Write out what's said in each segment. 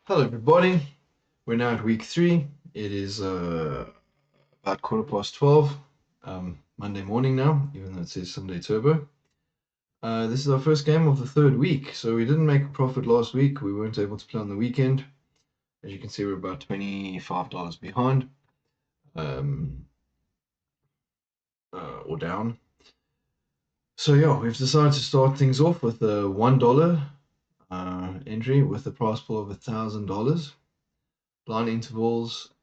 Hello, everybody. We're now at week 3. It is about 12:15, Monday morning now, even though it says Sunday Turbo. This is our first game of the third week, so we didn't make a profit last week. We weren't able to play on the weekend. As you can see, we're about $25 behind, um, or down. So yeah, we've decided to start things off with a $1 entry with a price pool of $1,000. Blind intervals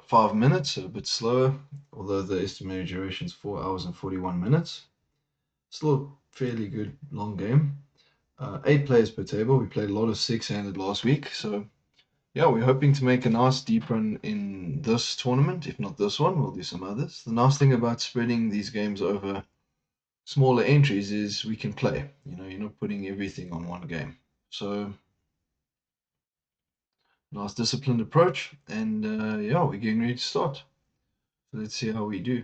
5 minutes, so a bit slower, although the estimated duration is 4 hours and 41 minutes. Still a fairly good long game. 8 players per table. We played a lot of six-handed last week, so yeah, we're hoping to make a nice deep run in this tournament. If not this one, we'll do some others. The nice thing about spreading these games over smaller entries is we can play. You know, you're not putting everything on one game. So nice disciplined approach, and yeah, we're getting ready to start. So let's see how we do.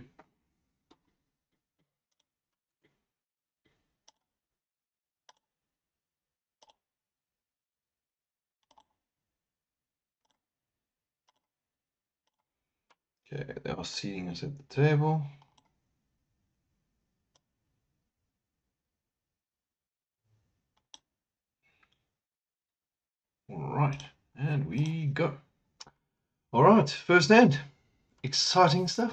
Okay, they are seating us at the table. All right, and we go. All right, first hand. Exciting stuff.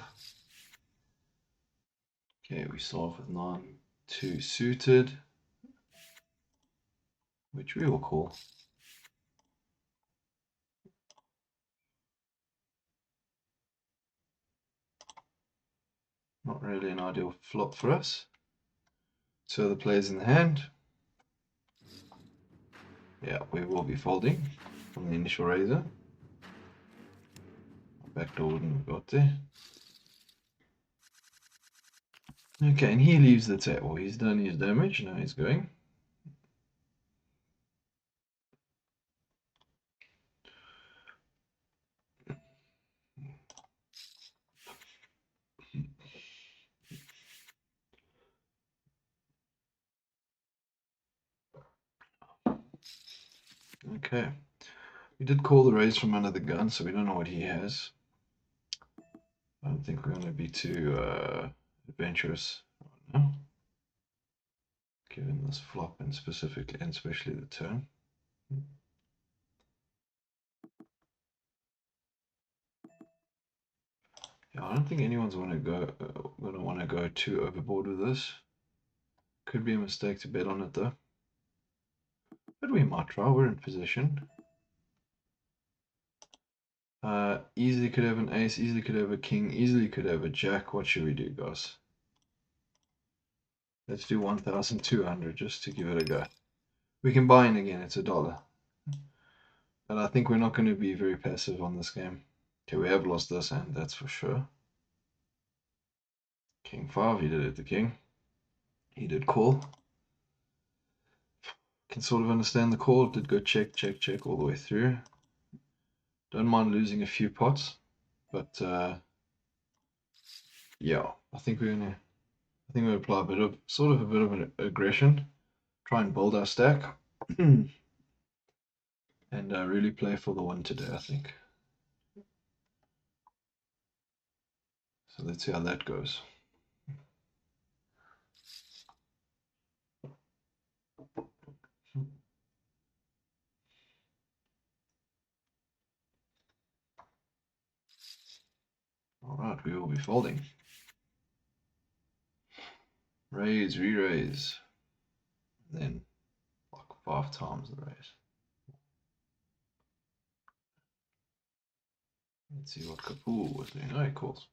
Okay, we start off with 9-2 suited, which we will call. Not really an ideal flop for us. So the players in the hand. Yeah, we will be folding from the initial raiser. Backdoor wouldn't have got there. Okay, and he leaves the table. He's done his damage. Now he's going. Okay. We did call the raise from under the gun, so we don't know what he has. I don't think we're going to be too adventurous now, given this flop and specifically and especially the turn. Yeah, I don't think anyone's going to want to go too overboard with this. Could be a mistake to bet on it though, but we might try. We're in position. Easily could have an ace, easily could have a king, easily could have a jack. What should we do, guys? Let's do 1,200 just to give it a go. We can buy in again, it's $1. But I think we're not going to be very passive on this game. Okay, we have lost this hand, that's for sure. King 5, he did it to king. He did call. Can sort of understand the call. Did go check, check, check all the way through. Don't mind losing a few pots, but yeah, I think we'll apply a bit of an aggression, try and build our stack, and really play for the win today. I think. So let's see how that goes. All right, we will be folding. Raise, re-raise, then like 5 times the raise. Let's see what Kapoor was doing. Oh, he calls.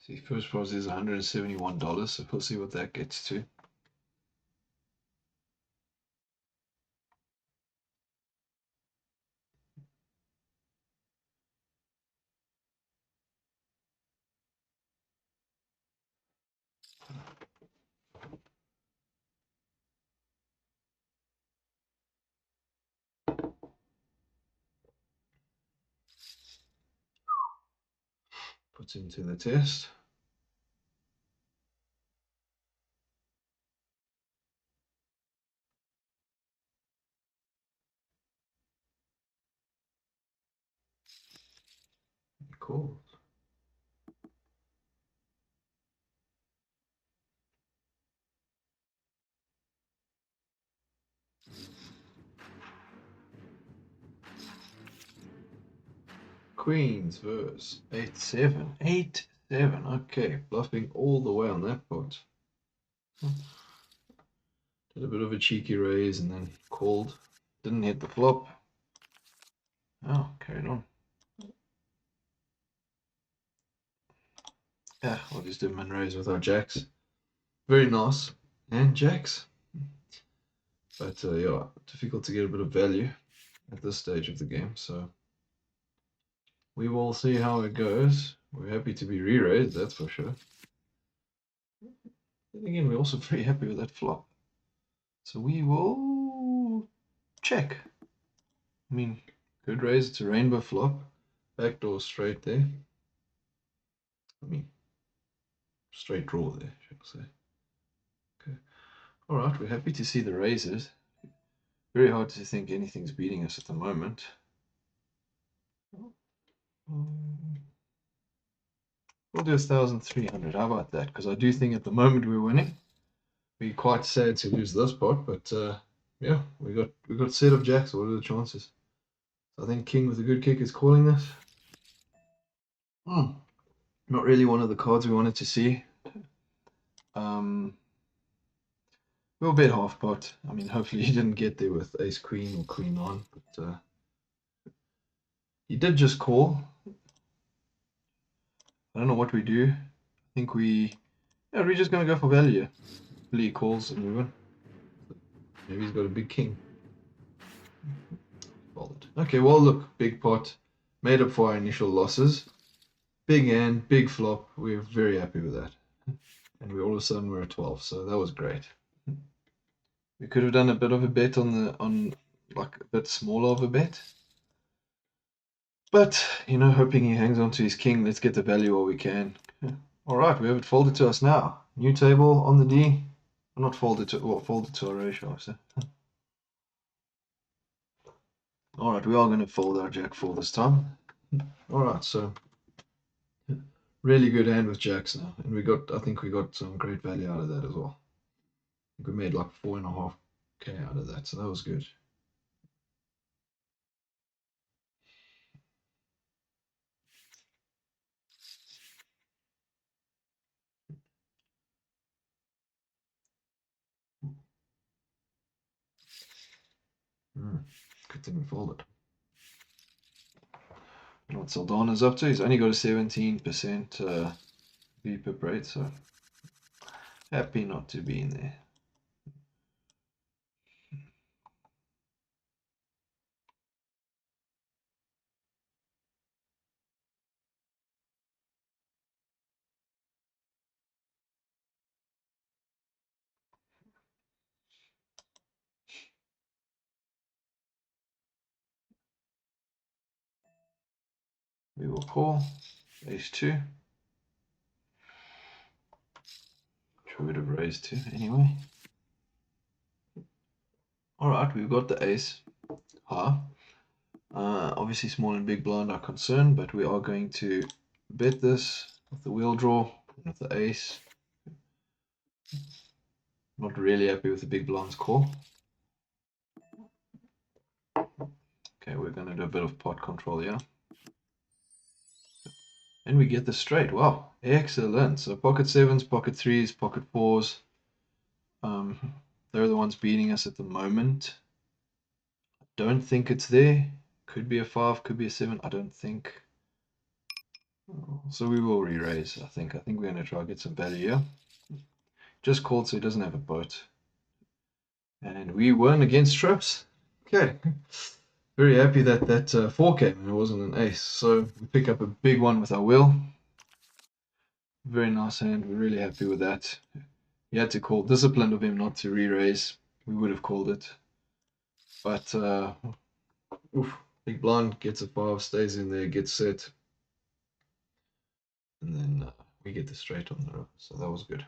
See, first prize is $171, so we'll see what that gets to. puts into the test. Cool. Queens verse 8-7. 8-7. Okay, bluffing all the way on that pot. Did a bit of a cheeky raise and then called. Didn't hit the flop. Oh, carried on. Yeah, I'll just do min raise with our jacks. Very nice. And jacks. But yeah, difficult to get a bit of value at this stage of the game. So we will see how it goes. We're happy to be re-raised, that's for sure. Then again, we're also very happy with that flop. So we will check. I mean, good raise. It's a rainbow flop. Backdoor straight there. I mean, straight draw there, should I say. Okay. All right, we're happy to see the raises. Very hard to think anything's beating us at the moment. We'll do 1,300. How about that? Because I do think at the moment we're winning. Be quite sad to lose this pot, but yeah, we got set of jacks. What are the chances? I think king with a good kick is calling this. Not really one of the cards we wanted to see. We'll bet half pot. I mean, hopefully he didn't get there with ace queen or queen nine, but he did just call. I don't know what we do. I think we're just gonna go for value. Hopefully he calls and we win. Maybe he's got a big king. Folded. Okay, well look, big pot. Made up for our initial losses. Big hand, big flop. We're very happy with that. And we all of a sudden we're at 12, so that was great. We could have done a bit of a bet on like a bit smaller of a bet. But, you know, hoping he hangs on to his king. Let's get the value while we can. All right, we have it folded to us now. New table on the D. Not folded to, well, folded to our ratio, so. All right, we are going to fold our jack 4 this time. All right, so really good hand with jacks now, and I think we got some great value out of that as well. I think we made like 4.5K out of that, so that was good. Good thing we folded. And what Saldana's up to? He's only got a 17% VPIP rate, so happy not to be in there. We will call ace 2. Which we would have raised to anyway. Alright, we've got the ace. Obviously small and big blind are concerned, but we are going to bet this with the wheel draw, with the ace. Not really happy with the big blind's call. Okay, we're going to do a bit of pot control here. And we get the straight. Wow, excellent. So pocket 7s, pocket 3s, pocket 4s. They're the ones beating us at the moment. I don't think it's there. Could be a 5, could be a 7. I don't think. So we will re-raise, I think. I think we're going to try and get some value here. Just called so he doesn't have a boat. And we won against trips. Okay. Very happy that that 4 came and it wasn't an ace. So we pick up a big one with our wheel. Very nice hand. We're really happy with that. He had to call. Disciplined of him not to re-raise. We would have called it. But big blind gets a 5, stays in there, gets set. and then we get the straight on the river. So that was good.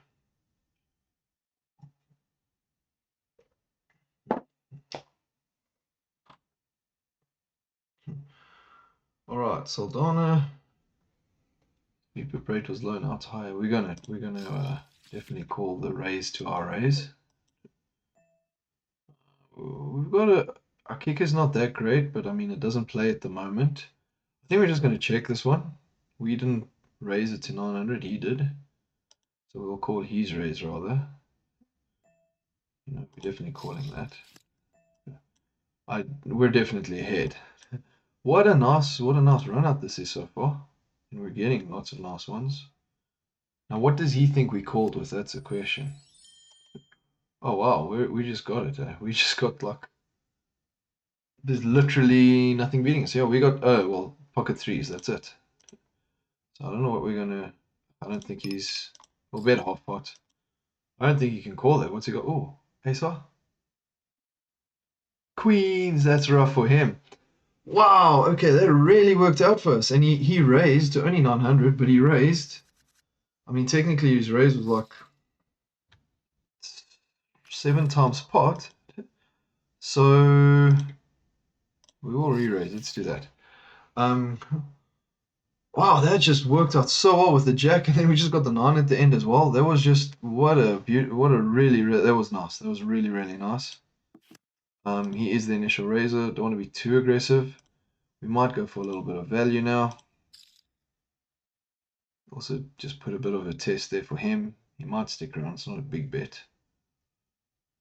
All right, Saldana. Super Break was low, now it's higher. We're gonna definitely call the raise to our raise. We've got our kick is not that great, but I mean it doesn't play at the moment. I think we're just gonna check this one. We didn't raise it to 900, he did. So we'll call his raise rather. You know, we're definitely calling that. We're definitely ahead. What a nice run out this is so far. And we're getting lots of nice ones. Now what does he think we called with? That's the question. Oh wow, we just got it. We just got luck. There's literally nothing beating us. Yeah, we got well, pocket threes, that's it. So I don't know what we're gonna I don't think he's we'll bet half pot. I don't think he can call that. What's he got? Oh, ace off. Queens, that's rough for him. Wow, okay, that really worked out for us. And he raised to only 900, but he raised. I mean, technically his raise was like 7 times pot. So we will re-raise. Let's do that. Wow, that just worked out so well with the jack, and then we just got the 9 at the end as well. That was just what a really that was nice. That was really nice. He is the initial raiser. Don't want to be too aggressive. We might go for a little bit of value now. Also, just put a bit of a test there for him. He might stick around. It's not a big bet.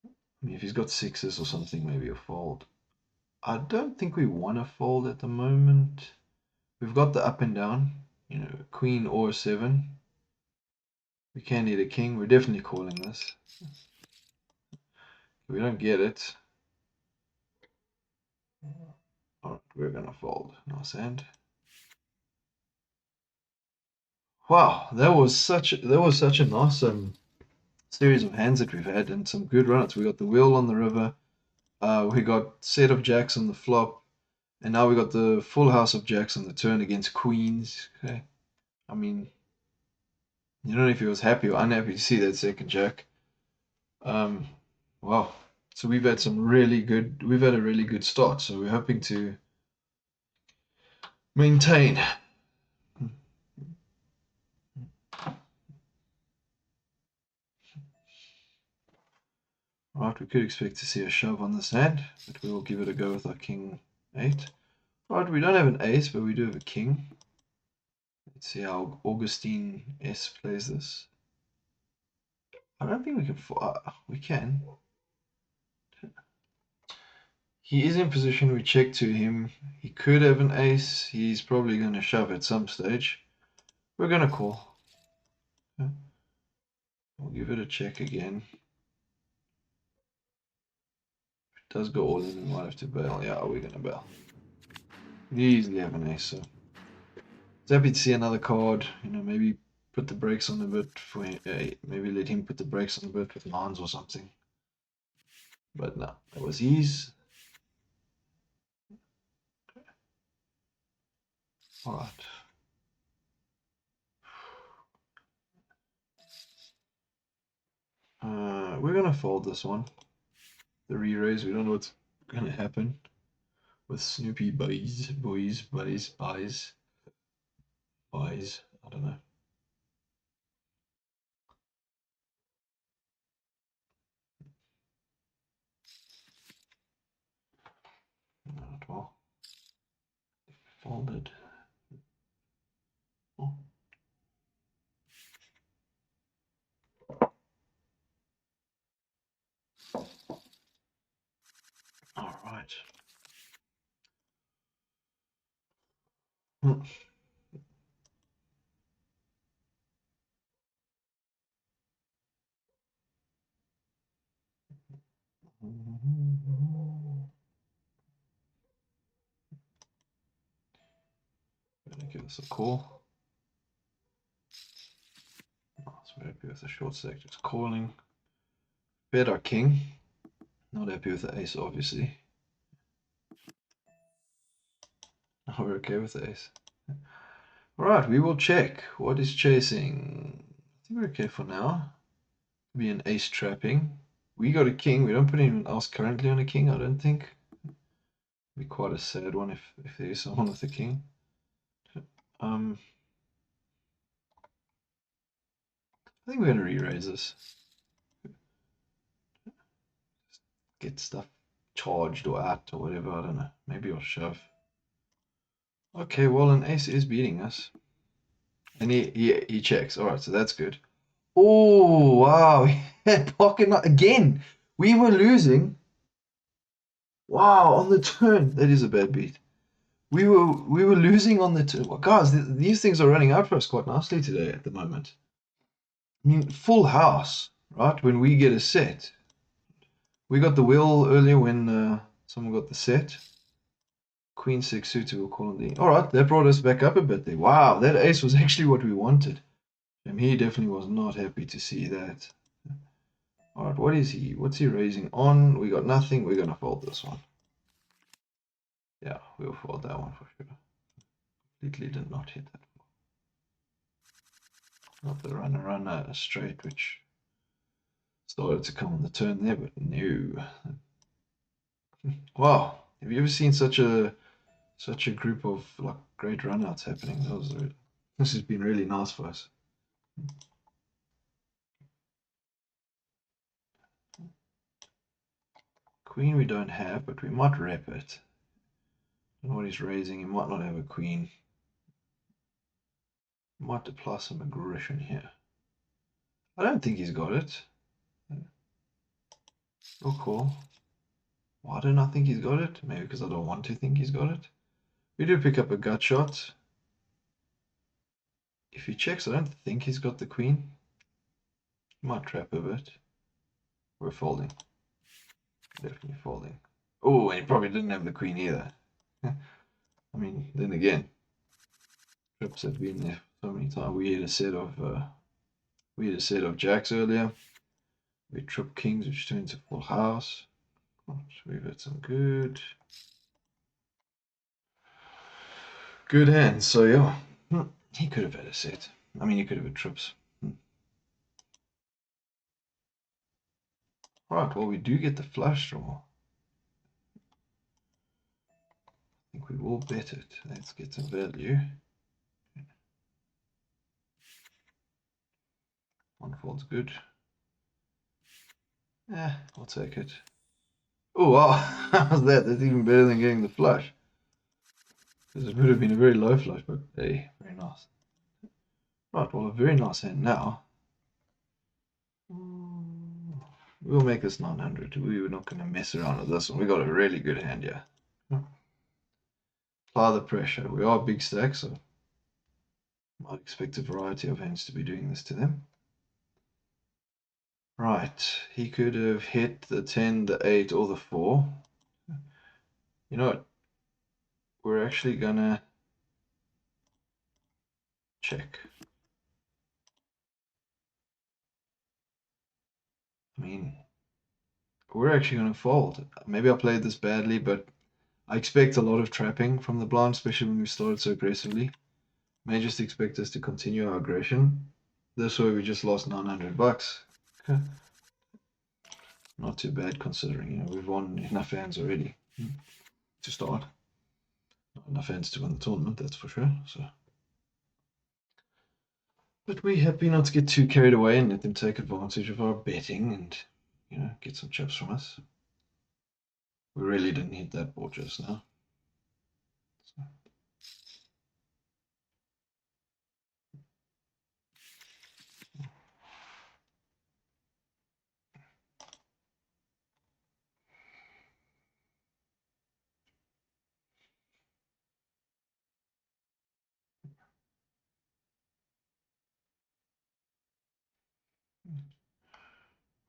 I mean, if he's got sixes or something, maybe a fold. I don't think we want to fold at the moment. We've got the up and down, you know, queen or 7. We can need a king. We're definitely calling this. If we don't get it, all right, we're gonna fold. Nice hand. Wow, that was such a nice series of hands that we've had and some good runs. We got the wheel on the river. We got set of jacks on the flop, and now we got the full house of jacks on the turn against queens. Okay, I mean, you don't know if he was happy or unhappy to see that second jack. Wow. So we've had we've had a really good start. So we're hoping to maintain. Right, we could expect to see a shove on this hand, but we will give it a go with our king 8. Right, we don't have an ace, but we do have a king. Let's see how Augustine S plays this. I don't think we can. We can. He is in position. We check to him. He could have an ace. He's probably going to shove at some stage. We're going to call. We'll give it a check again. If it does go all in, we might have to bail. Yeah, we're going to bail. We easily have an ace, so happy to see another card. You know, maybe put the brakes on a bit for him, maybe let him put the brakes on a bit with nines or something. But no, that was his. All right. We're gonna fold this one. The re-raise. We don't know what's gonna happen with Snoopy buys. I don't know. Not well. Folded. Oh. All right. Gonna give us a call. Oh, so we're happy with the short stack, just calling. Bet our king. Not happy with the ace, obviously. Oh, we're okay with the ace. Alright, we will check. What is chasing? I think we're okay for now. Be an ace trapping. We got a king. We don't put anyone else currently on a king, I don't think. Be quite a sad one if there is someone with a king. I think we're gonna re-raise this. Get stuff charged or out or whatever, I don't know. Maybe I'll shove. Okay, well an ace is beating us. And he checks. Alright, so that's good. Oh wow, pocket nine again. We were losing. Wow, on the turn. That is a bad beat. We were losing on the turn. Well, guys, these things are running out for us quite nicely today at the moment. I mean, full house, right? When we get a set. We got the wheel earlier when someone got the set. Queen six suited, we'll call it the. Alright, that brought us back up a bit there. Wow, that ace was actually what we wanted. And he definitely was not happy to see that. Alright, what is he? What's he raising on? We got nothing. We're gonna fold this one. Yeah, we'll fold that one for sure. Completely did not hit that. Not the runner straight, which started to come on the turn there, but no. Wow, have you ever seen such a group of like great runouts happening? This has been really nice for us. Queen we don't have, but we might rep it. I don't know what he's raising. He might not have a queen. Might apply some aggression here. I don't think he's got it. Oh, cool. Why don't I think he's got it? Maybe because I don't want to think he's got it. We do pick up a gut shot. If he checks, I don't think he's got the queen. He might trap a bit. We're folding. Definitely folding. Oh, and he probably didn't have the queen either. I mean, then again, trips have been there so many times. We had a set of jacks earlier. We trip kings, which turned to full house. So we've had some good hands. So yeah, he could have had a set. I mean, he could have had trips. Right, well, we do get the flush draw. I think we will bet it. Let's get some value. One fold's good. Yeah, I'll take it. Oh, wow. How's that? That's even better than getting the flush. Because it would have been a very low flush, but hey, very nice. Right, well, a very nice hand now. We'll make this 900. We were not going to mess around with this one. We got a really good hand here. Apply the pressure. We are big stacks, so might expect a variety of hands to be doing this to them. Right, he could have hit the 10, the 8, or the 4. You know what? We're actually gonna check. I mean, we're actually gonna fold. Maybe I played this badly, but I expect a lot of trapping from the blind, especially when we started so aggressively. May just expect us to continue our aggression. This way we just lost 900 bucks. Okay. Not too bad considering, you know, we've won enough hands already to start. Not enough hands to win the tournament, that's for sure. So, but we're happy not to get too carried away and let them take advantage of our betting and, you know, get some chips from us. We really didn't hit that board just now. So.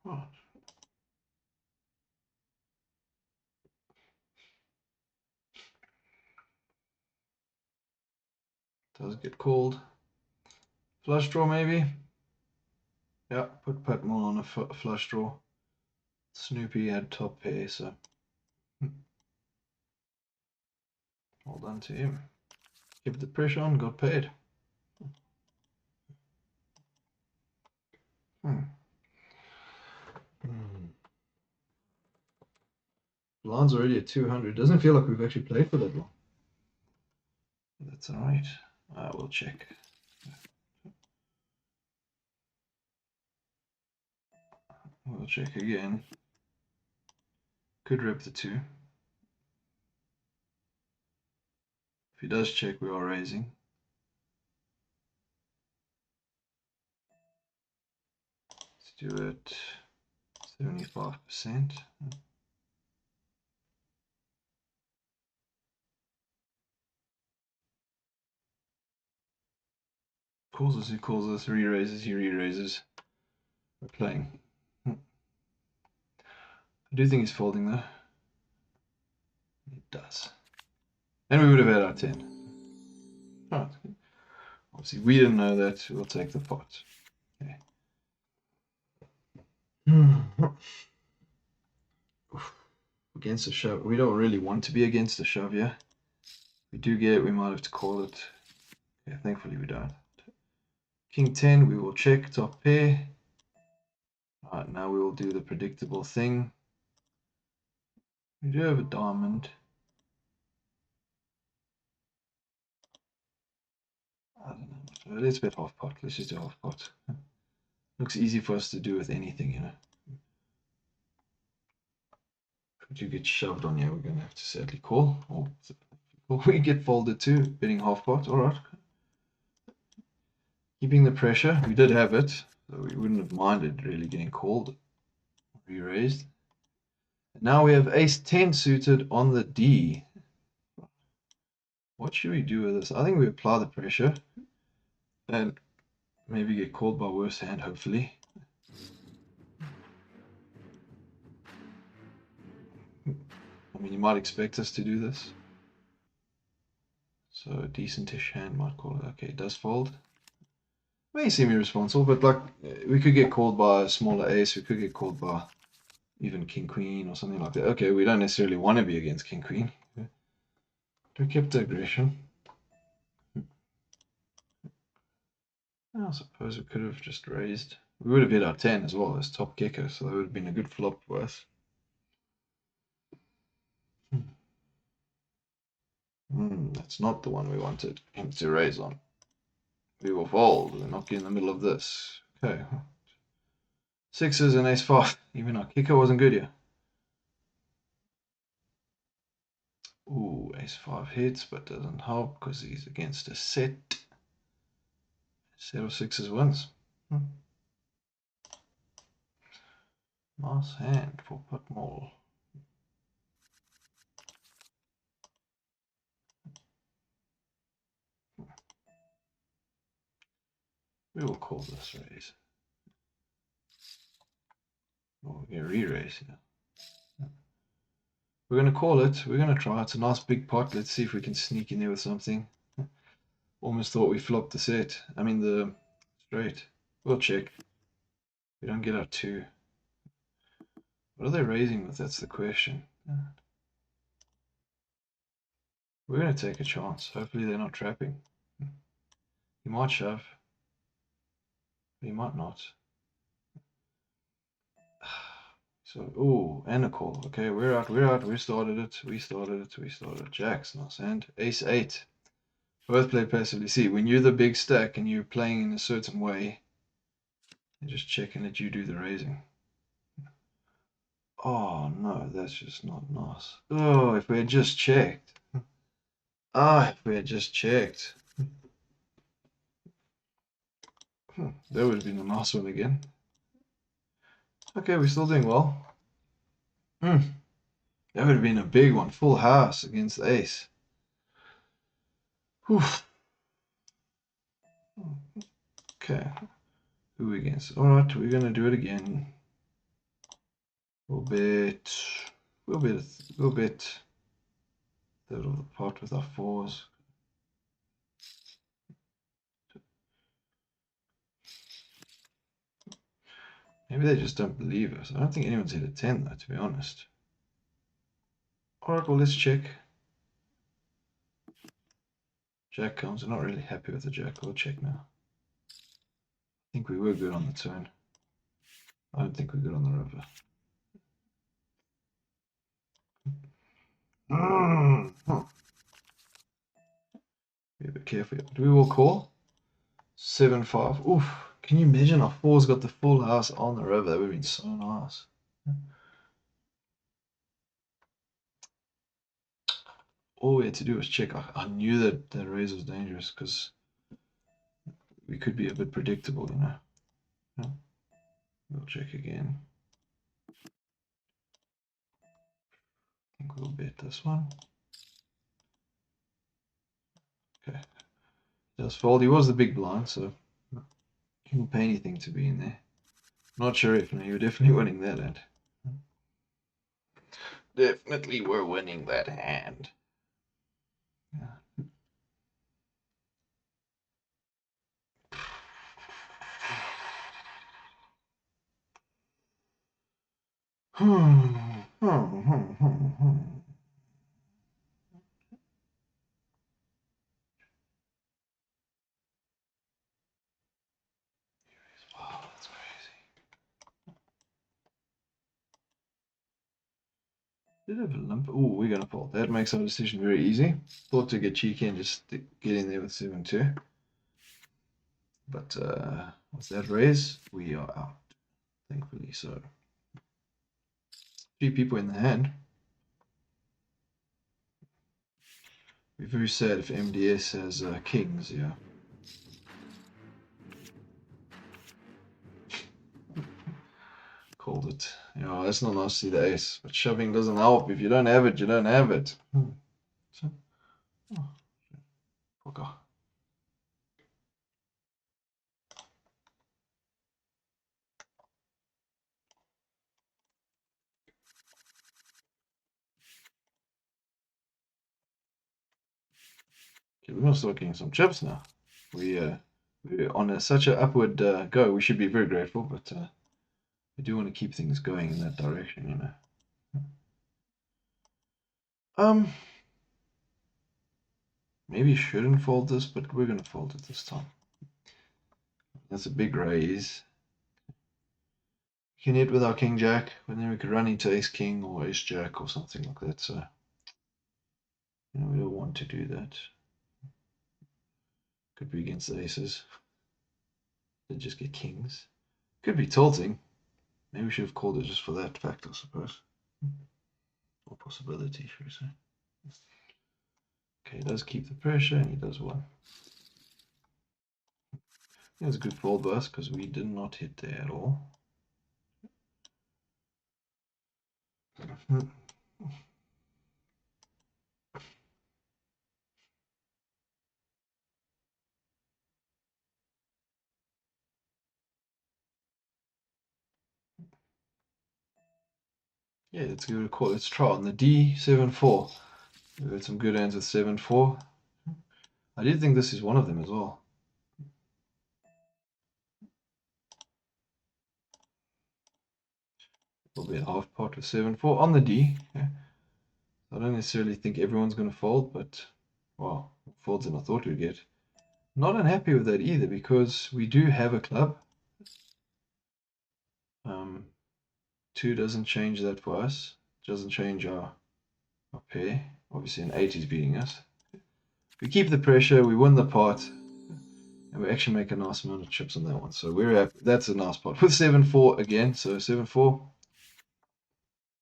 Oh. Does get called. Flush draw maybe? Yeah, put Patmore on a flush draw. Snoopy had top pair, so well done to him. Kept the pressure on, got paid. blind's already at 200. Doesn't feel like we've actually played for that long. That's all right. We'll check. We'll check again. Could rip the 2. If he does check, we are raising. Let's do it 75%. Calls us, he calls us, re-raises, he re-raises. We're playing. I do think he's folding though. It does. And we would have had our 10. Right. Obviously, we didn't know that. We'll take the pot. Okay. Against a shove. We don't really want to be against a shove, yeah? If we do get it, we might have to call it. Okay, thankfully we don't. King 10, we will check top pair. Alright, now we will do the predictable thing. We do have a diamond. I don't know. Let's bet half pot. Let's just do half pot. Looks easy for us to do with anything, you know. If you get shoved on here, we're going to have to sadly call. Or we get folded too, betting half pot. Alright. Keeping the pressure. We did have it, so we wouldn't have minded really getting called. Re-raised. Now we have ace 10 suited on the D. What should we do with this? I think we apply the pressure and maybe get called by worse hand, hopefully. I mean, you might expect us to do this. So a decentish hand might call it. Okay, it does fold. May seem irresponsible, but like we could get called by a smaller ace. We could get called by even king queen or something like that. Okay, we don't necessarily want to be against king queen. We kept the aggression. I suppose we could have just raised. We would have hit our 10 as well as top kicker, so that would have been a good flop for us. That's not the one we wanted him to raise on. We will fold. We're not in the middle of this. Okay. Sixes and ace 5. Even our kicker wasn't good here. Ooh, ace 5 hits, but doesn't help because he's against a set. Set of sixes wins. Nice hand for Putmall. We will call this raise. Oh, we get re-raise here. We're going to call it. We're going to try. It's a nice big pot. Let's see if we can sneak in there with something. Almost thought we flopped the set. I mean the straight. We'll check. We don't get our 2. What are they raising with? That's the question. We're going to take a chance. Hopefully they're not trapping. He might shove. But he might not. So, ooh, and a call. Okay, we're out, we're out. We started it. We started it. We started it. Jacks, nice hand. Ace 8. Both play passively. See, when you're the big stack and you're playing in a certain way, they just check and let you do the raising. Oh, no, that's just not nice. Oh, if we had just checked. If we had just checked. That would have been a nice one again. Okay, we're still doing well. That would have been a big one. Full house against the ace. Oof. Okay. Who are we against? Alright, we're going to do it again. We'll bet third of the pot with our 4s. Maybe they just don't believe us. I don't think anyone's hit a 10 though, to be honest. Alright, well, let's check. Jack comes. I'm not really happy with the jack. We'll check now. I think we were good on the turn. I don't think we're good on the river. Be a bit careful. Do we all call? 7-5. Oof. Can you imagine our four's got the full house on the river? That would have been so nice. All we had to do was check. I knew that raise was dangerous because we could be a bit predictable, you know. Yeah. We'll check again. I think we'll bet this one. Okay. Just fold. He was the big blind, so he didn't pay anything to be in there. Not sure if no, you're definitely winning that hand. Definitely we're winning that hand. Yeah. Wow, that's crazy. Did have a limp. Oh, we're gonna fold. That makes our decision very easy. Thought to get cheeky and just get in there with 7-2. But with that raise, we are out. Thankfully so. 3 people in the hand. Be very sad if MDS has kings, yeah. Called it. You know, that's not nice to see the ace, but shoving doesn't help. If you don't have it, you don't have it. So, oh, poker. Okay, we're gonna start getting some chips now. We're on such an upward go. We should be very grateful, but we do want to keep things going in that direction, you know. Maybe shouldn't fold this, but we're gonna fold it this time. That's a big raise. We can hit with our king jack, but then we could run into ace king or ace jack or something like that. So, you know, we don't want to do that. Could be against the aces. They just get kings. Could be tilting. Maybe we should have called it just for that fact, I suppose. Or possibility, should we say. Okay, he does keep the pressure and he does one. It was a good fold by us because we did not hit there at all. Yeah, let's give it a call. Let's try on the D 7-4. We've had some good hands with 7-4. I did think this is one of them as well. Will be a half pot with 7-4 on the D. Okay. I don't necessarily think everyone's going to fold, but wow, folds than I thought we'd get. Not unhappy with that either because we do have a club. 2 doesn't change that for us. Doesn't change our pair. Obviously, an 8 is beating us. We keep the pressure, we win the pot, and we actually make a nice amount of chips on that one. So we're happy. That's a nice pot. With 7-4 again, so 7-4.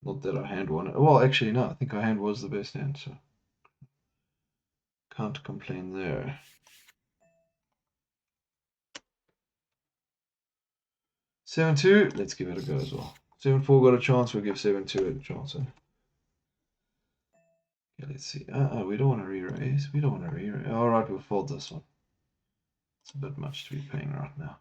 Not that our hand won it. Well, actually, no, I think our hand was the best hand, so can't complain there. 7-2, let's give it a go as well. 7-4 got a chance, we'll give 7-2 a chance. Okay, let's see. We don't want to re-raise. We don't want to re-raise. Alright, we'll fold this one. It's a bit much to be paying right now.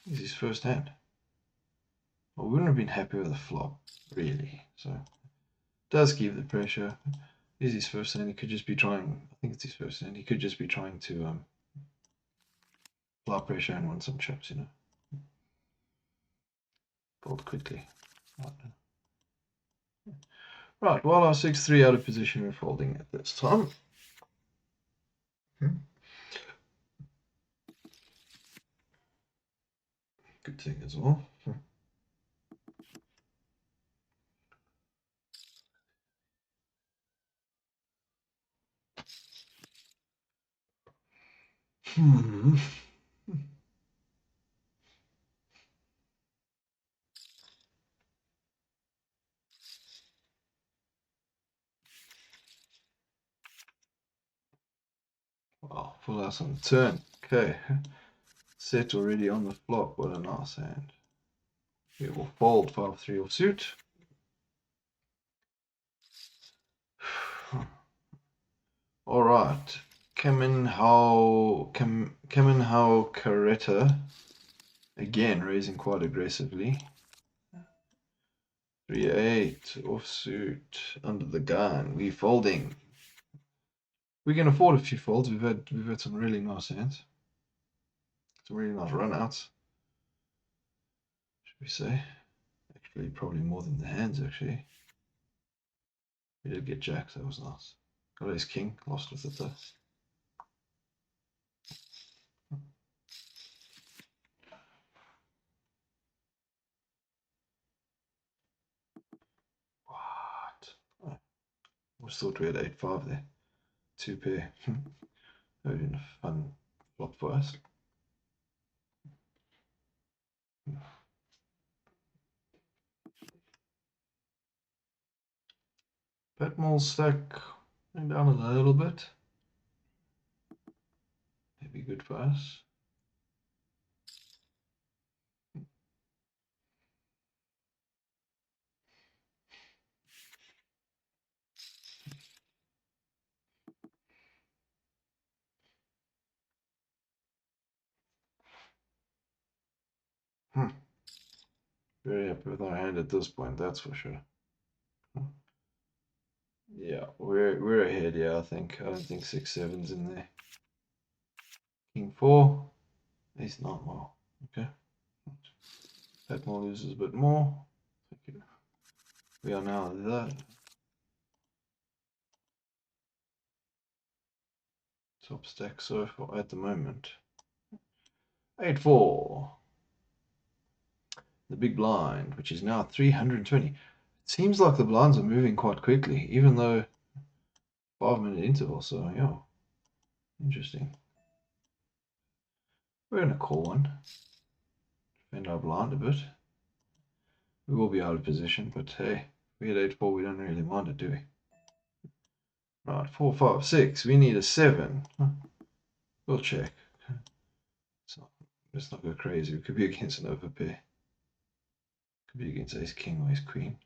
This is his first hand. Well, we wouldn't have been happy with the flop, really. So, does keep the pressure. This is his first hand. He could just be trying. I think it's his first hand. He could just be trying to apply pressure and win some chips, you know. Fold quickly. Right, while our 6-3 out of position, we're folding at this time. Good thing as well. Hmm. Wow, full house on the turn. Okay. Set already on the flop. What a nice hand. We will fold 5-3 offsuit. All right. Kamenhao Caretta again raising quite aggressively. 3-8 offsuit under the gun. We folding. We can afford a few folds. We've had some really nice hands. Some really nice runouts. Should we say? Actually, probably more than the hands. Actually, we did get jacks. That was nice. Got ace king. Lost with it though. What? I always thought we had 8-5 there. Two pair. That would have been a fun flop for us. Petmol stack went down a little bit. Maybe good for us. Very happy with our hand at this point, that's for sure. Yeah, we're ahead. Yeah, I think. I don't think 6-7's in there. King 4, ace 9. Well, okay. Petmol loses a bit more. We are now that. Top stack so far at the moment. 8-4. The big blind, which is now 320. It seems like the blinds are moving quite quickly, even though 5-minute interval. So yeah, interesting. We're gonna call one. Defend our blind a bit. We will be out of position, but hey, if we had 8-4, we don't really mind it, do we? Right, 4, 5, 6. We need a 7. We'll check. So let's not go crazy. We could be against an overpair. Could be against ace king or ace queen.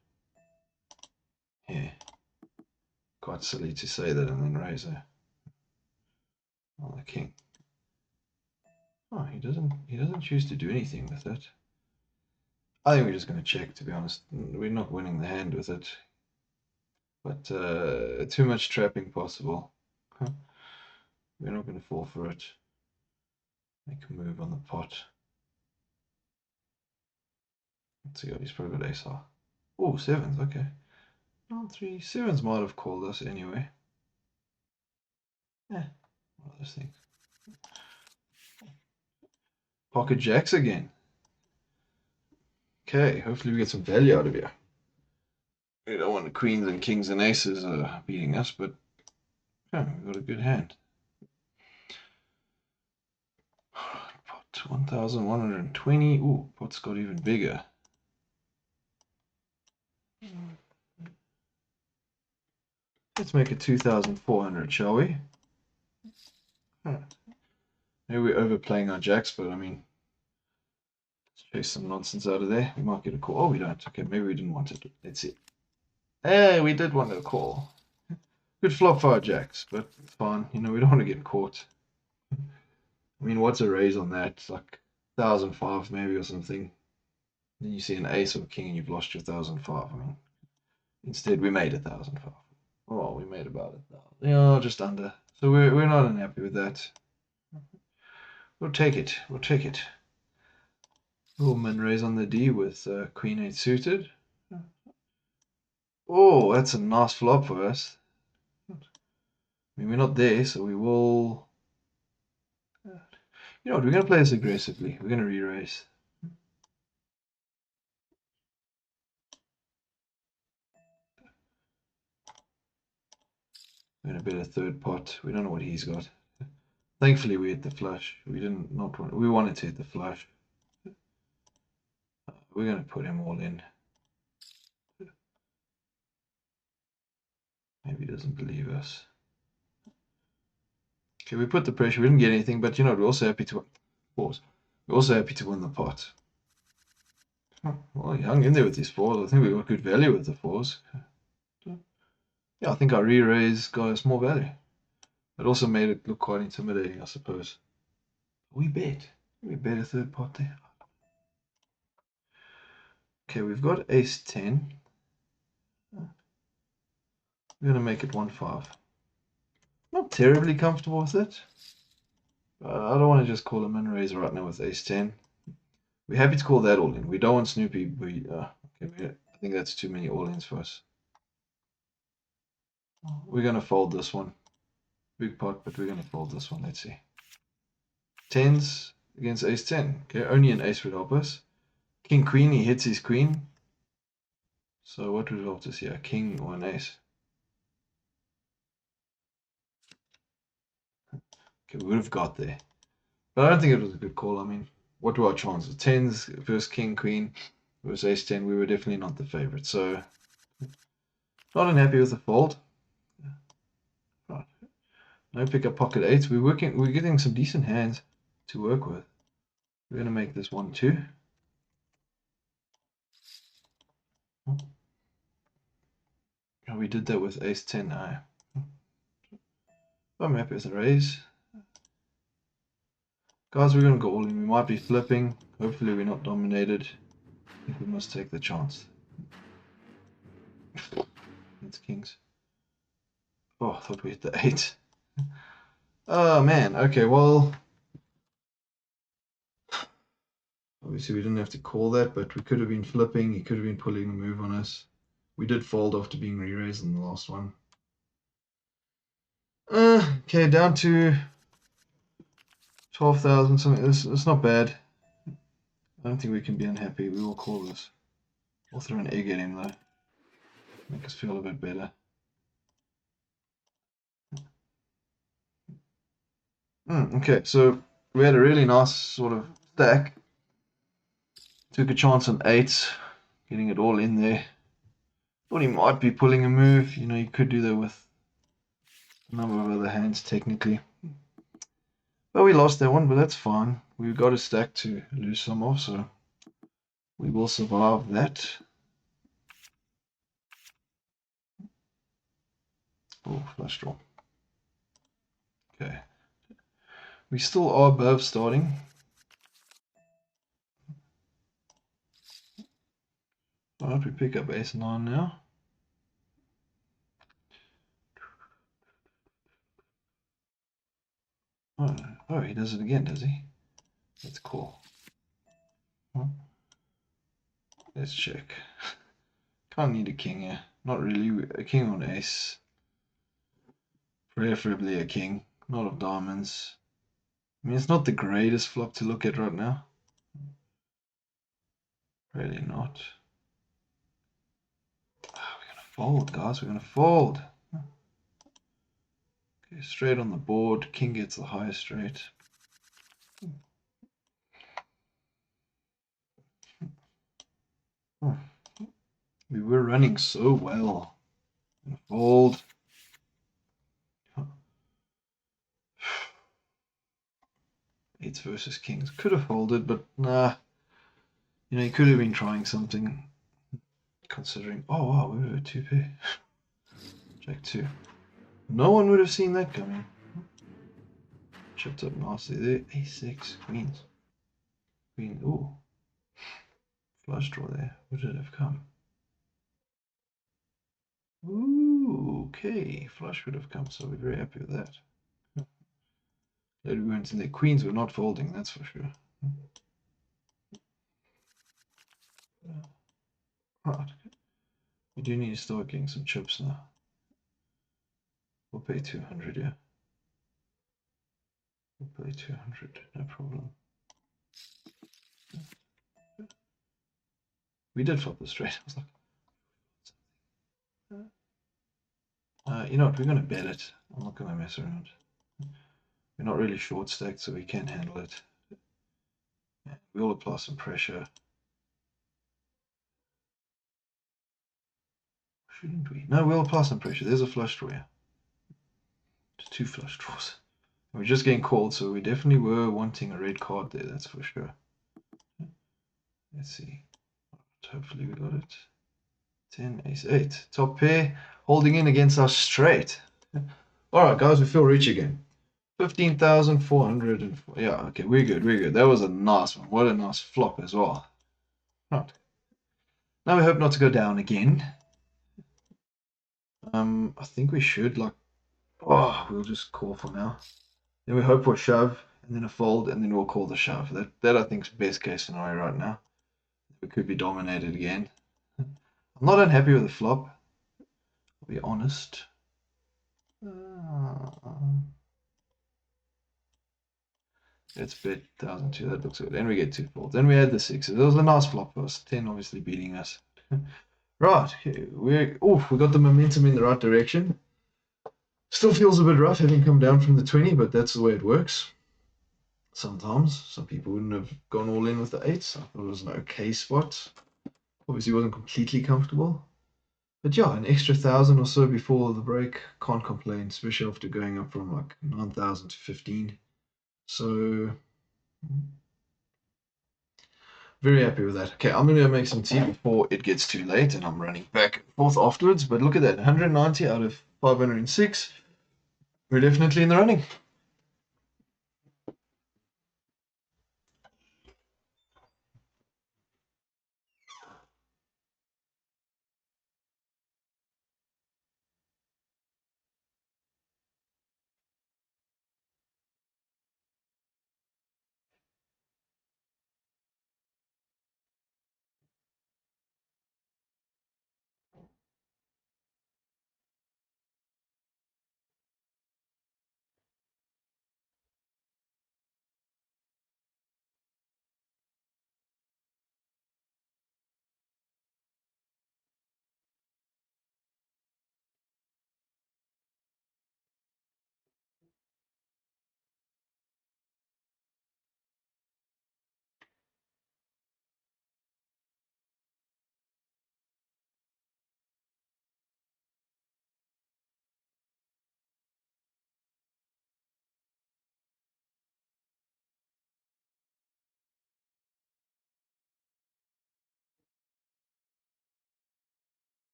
Yeah. Quite silly to say that and then raise on the king. Oh, he doesn't choose to do anything with it. I think we're just going to check, to be honest. We're not winning the hand with it. But too much trapping possible. We're not going to fall for it. Make a move on the pot. Let's see, he's probably got ace high. Oh, 7s, okay. 3 7s might have called us anyway. Yeah, one of those things. Pocket jacks again. Okay, hopefully we get some value out of here. We don't want the queens and kings and aces beating us, but yeah, we've got a good hand. Pot 1,120. Ooh, pot's got even bigger. Let's make it 2,400, shall we? Maybe we're overplaying our jacks, but I mean, let's chase some nonsense out of there. We might get a call. Oh, we don't. Okay, maybe we didn't want it. Let's see. Hey, we did want a call. Good flop for our jacks, but it's fine. You know, we don't want to get caught. I mean, what's a raise on that? It's like 1,005 maybe or something. Then you see an ace or king and you've lost your 1,005. I mean, instead we made 1,005. Oh, we made about 1,000. Yeah, just under. So we're not unhappy with that. We'll take it. We'll take it. Oh, min raise on the D with Queen 8 suited. Oh, that's a nice flop for us. I mean, we're not there, so we will. You know what? We're going to play this aggressively. We're going to re-raise. We're gonna bet a third pot. We don't know what he's got. Thankfully, we hit the flush. We didn't not want. We wanted to hit the flush. We're gonna put him all in. Maybe he doesn't believe us. Okay, we put the pressure. We didn't get anything, but you know, we're also happy to pause. We're also happy to win the pot. Well, he hung in there with his fours. I think we got good value with the fours. Yeah, I think our re-raise got us more value. It also made it look quite intimidating, I suppose. We bet. We bet a third pot there. Okay, we've got ace 10. We're going to make it 1-5. Not terribly comfortable with it. I don't want to just call a min raise right now with ace 10. We're happy to call that all in. We don't want Snoopy. I think that's too many all ins for us. We're going to fold this one. Big pot, but we're going to fold this one. Let's see. 10s against ace 10. Okay, only an ace would help us. King queen, he hits his queen. So what would help us here? King or an ace? Okay, we would have got there. But I don't think it was a good call. I mean, what were our chances? 10s versus king, queen versus ace 10. We were definitely not the favorite. So, not unhappy with the fold. Right. No pickup pocket 8s. We're getting some decent hands to work with. We're going to make this 1-2. Oh, we did that with ace 10 now. I'm happy with the raise. Guys, we're going to go all in. We might be flipping. Hopefully we're not dominated. I think we must take the chance. It's kings. Oh, I thought we hit the 8. Oh, man. Okay, well, obviously we didn't have to call that, but we could have been flipping. He could have been pulling a move on us. We did fold after being re-raised in the last one. Okay, down to 12,000 something. It's not bad. I don't think we can be unhappy. We will call this. We'll throw an egg at him though. Make us feel a bit better. Okay, so we had a really nice sort of stack. Took a chance on 8s, getting it all in there. Thought he might be pulling a move. You know, you could do that with a number of other hands technically. But we lost that one, but that's fine. We've got a stack to lose some of, so we will survive that. Oh, flush draw. Okay. We still are above starting. Why don't we pick up ace 9 now? Oh, he does it again, does he? That's cool. Let's check. Can't need a king here. Not really. A king on ace. Preferably a king. Not of diamonds. I mean, it's not the greatest flop to look at right now. Really not. We're going to fold, guys. We're going to fold. Okay, straight on the board. King gets the highest straight. We were running so well. Fold. Eights versus kings. Could have folded, but nah. You know, he could have been trying something. Considering, oh wow, we were a 2-pair. Jack 2. No one would have seen that coming. Chipped up nicely there. A6, queens. Queen, ooh. Flush draw there. Would it have come? Ooh, okay. Flush would have come, so we're very happy with that. Glad we weren't in there. Queens were not folding, that's for sure. Right. We do need to start getting some chips now. We'll pay 200, yeah. We'll pay 200, no problem. We did flop the straight. I was like, you know what? We're gonna bet it. I'm not gonna mess around. We're not really short stacked, so we can handle it. Yeah, we'll apply some pressure. Shouldn't we? No, we'll apply some pressure. There's a flush draw here. There's two flush draws. We're just getting called, so we definitely were wanting a red card there, that's for sure. Let's see. Hopefully we got it. 10, ace, 8. Top pair, holding in against our straight. Alright, guys, we feel rich again. 15,400. Yeah, okay, we're good, we're good. That was a nice one. What a nice flop as well. Right. Now we hope not to go down again. I think we should, like, we'll just call for now. Then we hope for a shove, and then a fold, and then we'll call the shove. That I think is best case scenario right now. We could be dominated again. I'm not unhappy with the flop. I'll be honest. Let's bet 1,002. That looks good. And we get two folds. And we had the sixes. It was a nice flop for us. 10 obviously beating us. Right. We got the momentum in the right direction. Still feels a bit rough having come down from the 20, but that's the way it works. Sometimes some people wouldn't have gone all in with the eights. I thought it was an okay spot. Obviously wasn't completely comfortable. But yeah, an extra 1,000 or so before the break, can't complain, especially after going up from like 9,000 to 15. So very happy with that. Okay, I'm going to make some tea before it gets too late and I'm running back and forth afterwards. But look at that, 190 out of 506. We're definitely in the running.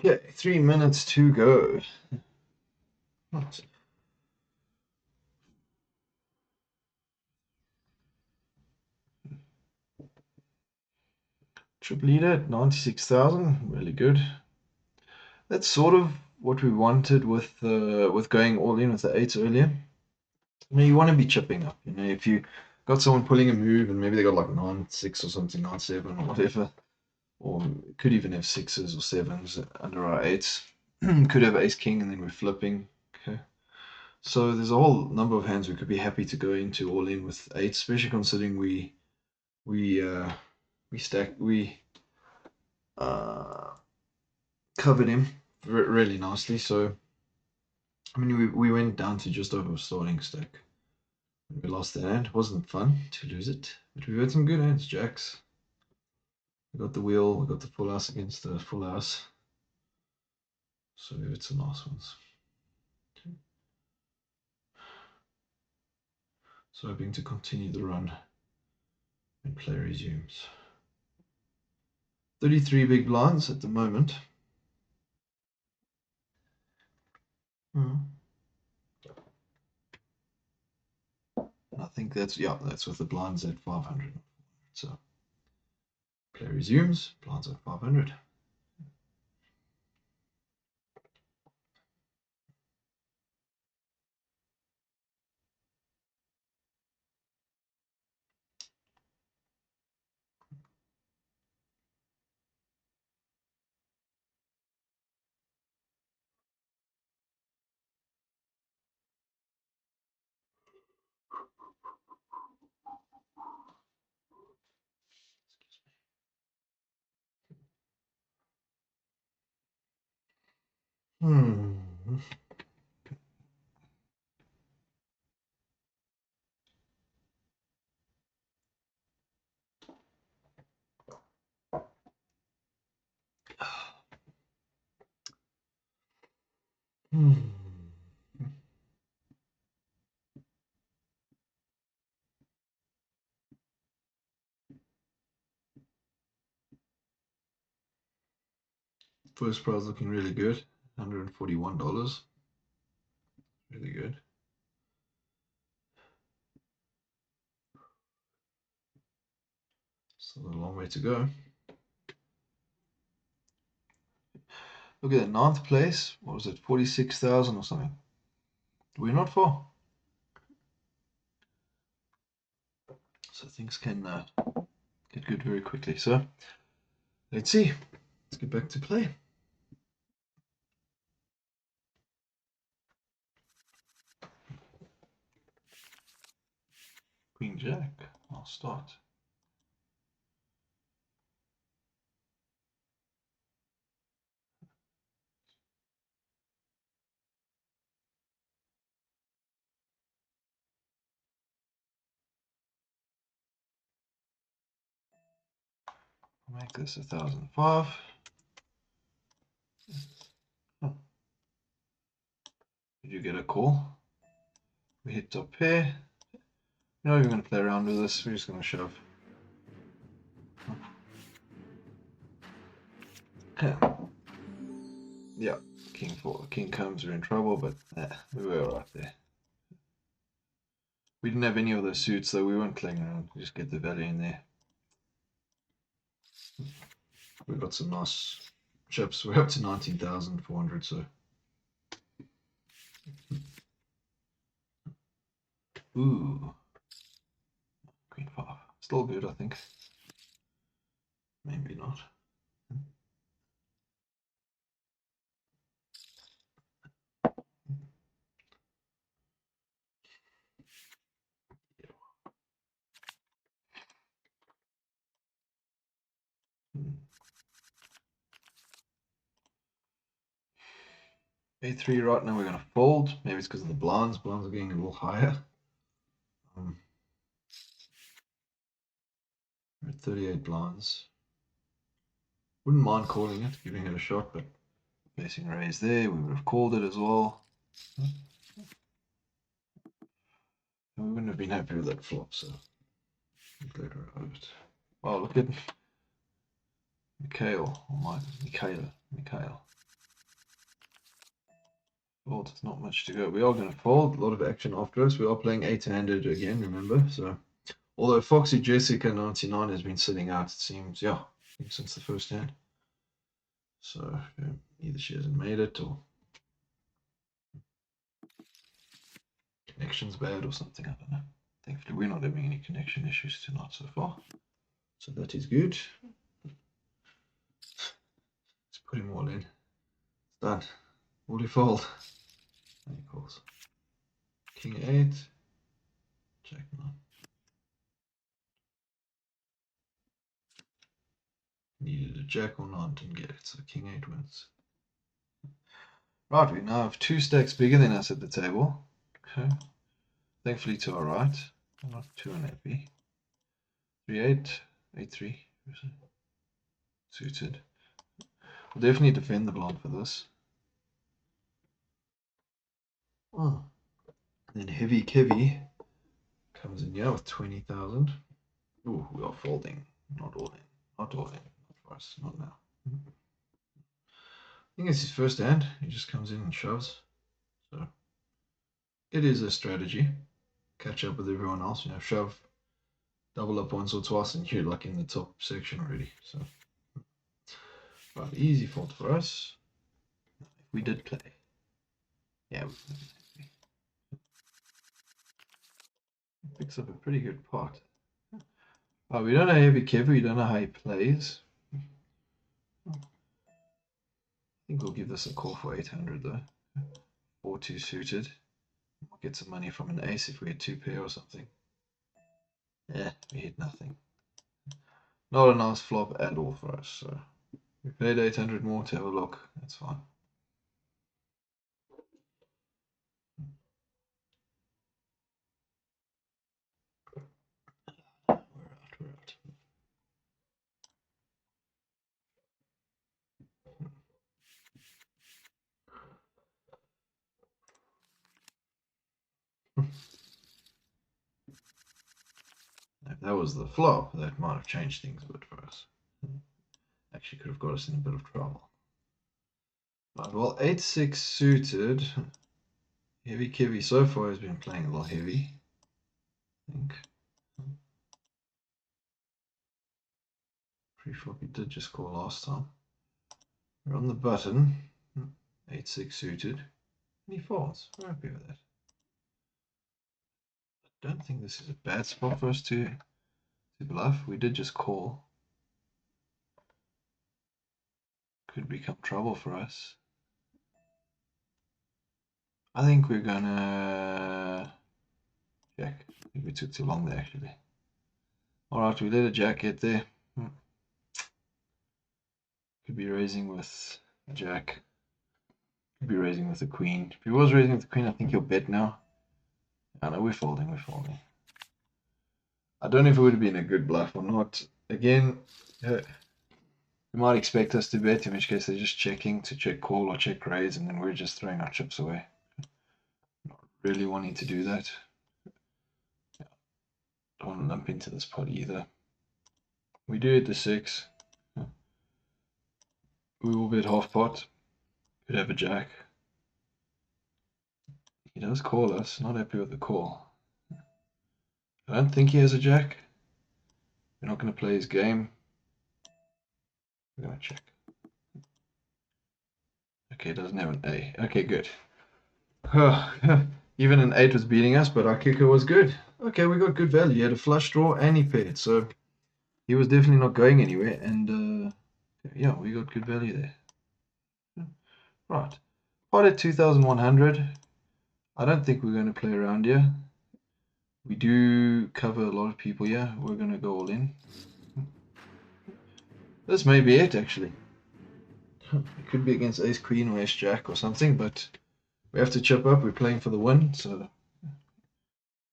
Okay, 3 minutes to go. What? Triple leader at 96,000, really good. That's sort of what we wanted with going all in with the eights earlier. I mean, you want to be chipping up. You know, if you got someone pulling a move and maybe they got like 9-6 or something, 9-7 or whatever, or could even have sixes or sevens under our eights. Could have ace king and then we're flipping. Okay. So there's a whole number of hands we could be happy to go into all in with eights, especially considering we uh, covered him really nicely. So I mean we went down to just over starting stack. We lost that hand. It wasn't fun to lose it, but we had some good hands. Jacks. We got the wheel. We got the full house against the full house. So it's some nice ones. Okay. So hoping to continue the run when play resumes. 33 big blinds at the moment. I think that's with the blinds at 500. So play resumes. Blinds at 500. Hmm. Hmm. First prize looking really good. $141. Really good. Still a long way to go. Look at that, ninth place. What was it, 46,000 or something? We're not far. So things can get good very quickly. So let's see. Let's get back to play. Queen Jack. I'll start. I'll make this 1,005. Oh. Did you get a call? We hit top pair. We're not even going to play around with this. We're just going to shove. Okay. Yeah, king comes, we're in trouble, but we were alright there. We didn't have any of those suits, so we weren't playing around. We just get the value in there. We got some nice chips. We're up to 19,400, so. Ooh. Queen 5. Still good, I think. Maybe not. A3 right now we're going to fold. Maybe it's because of the blinds. Blinds are getting a little higher. We're at 38 blinds. Wouldn't mind calling it, giving it a shot, but facing raise there, we would have called it as well. And we wouldn't have been happy with that flop, so later out of it. Oh, look at Mikhail. Oh my, Mikhail. Fold, not much to go. We are going to fold. A lot of action after us. We are playing 8-handed again, remember? So, although Foxy Jessica 99 has been sitting out, it seems, yeah, I think since the first hand. So, yeah, either she hasn't made it or connection's bad or something, I don't know. Thankfully, we're not having any connection issues tonight so far. So that is good. Let's put him all in. It's done. Will he fold? And he calls. King 8. Jack 9. Needed a jack or 9, didn't get it, so King 8 wins. Right, we now have 2 stacks bigger than us at the table. Okay. Thankfully to our right. I'm not too unhappy. 3-8, 8-3. Suited. We'll definitely defend the blind for this. Oh. And then Heavy Kevy comes in here with 20,000. Ooh, we are folding. Not all in. Not all in. Not for us. Not now. I think it's his first hand. He just comes in and shoves. So it is a strategy. Catch up with everyone else. You know, shove, double up once or twice, and you're like in the top section already. So, right, easy fold for us. If we did play, yeah, picks up a pretty good pot. Oh, we don't know Heavy Kev. We don't know how he plays. I think we'll give this a call for 800 though. 4-2 suited. We'll get some money from an ace if we had 2 pair or something. Yeah, we hit nothing. Not a nice flop at all for us. So we paid 800 more to have a look. That's fine. We're out. If that was the flop, that might have changed things a bit for us. Actually, could have got us in a bit of trouble. Right, well, 8-6 suited. Heavy Kevy so far has been playing a little heavy, I think. Pre-flop he did just call last time. We're on the button. 8-6 suited. And he folds. We're happy with that. I don't think this is a bad spot for us to bluff. We did just call. Could become trouble for us. I think we're gonna check. I think we took too long there actually. Alright, we let a jack get there. Could be raising with a jack. Could be raising with the queen. If he was raising with the queen, I think he'll bet now. I know we're folding. I don't know if it would have been a good bluff or not. Again, you might expect us to bet, in which case they're just checking to check call or check raise, and then we're just throwing our chips away. Not really wanting to do that. Yeah. Don't want to lump into this pot either. We do at the 6. We will bet half pot. Could have a jack. He does call us. Not happy with the call. I don't think he has a jack. We're not going to play his game. We're going to check. Okay, doesn't have an A. Okay, good. Even an 8 was beating us, but our kicker was good. Okay, we got good value. He had a flush draw and he paired, so he was definitely not going anywhere. And yeah, we got good value there. Right, pot at 2,100. I don't think we're going to play around here. We do cover a lot of people here. We're going to go all in. This may be it, actually. It could be against ace queen or ace jack or something, but we have to chip up. We're playing for the win, so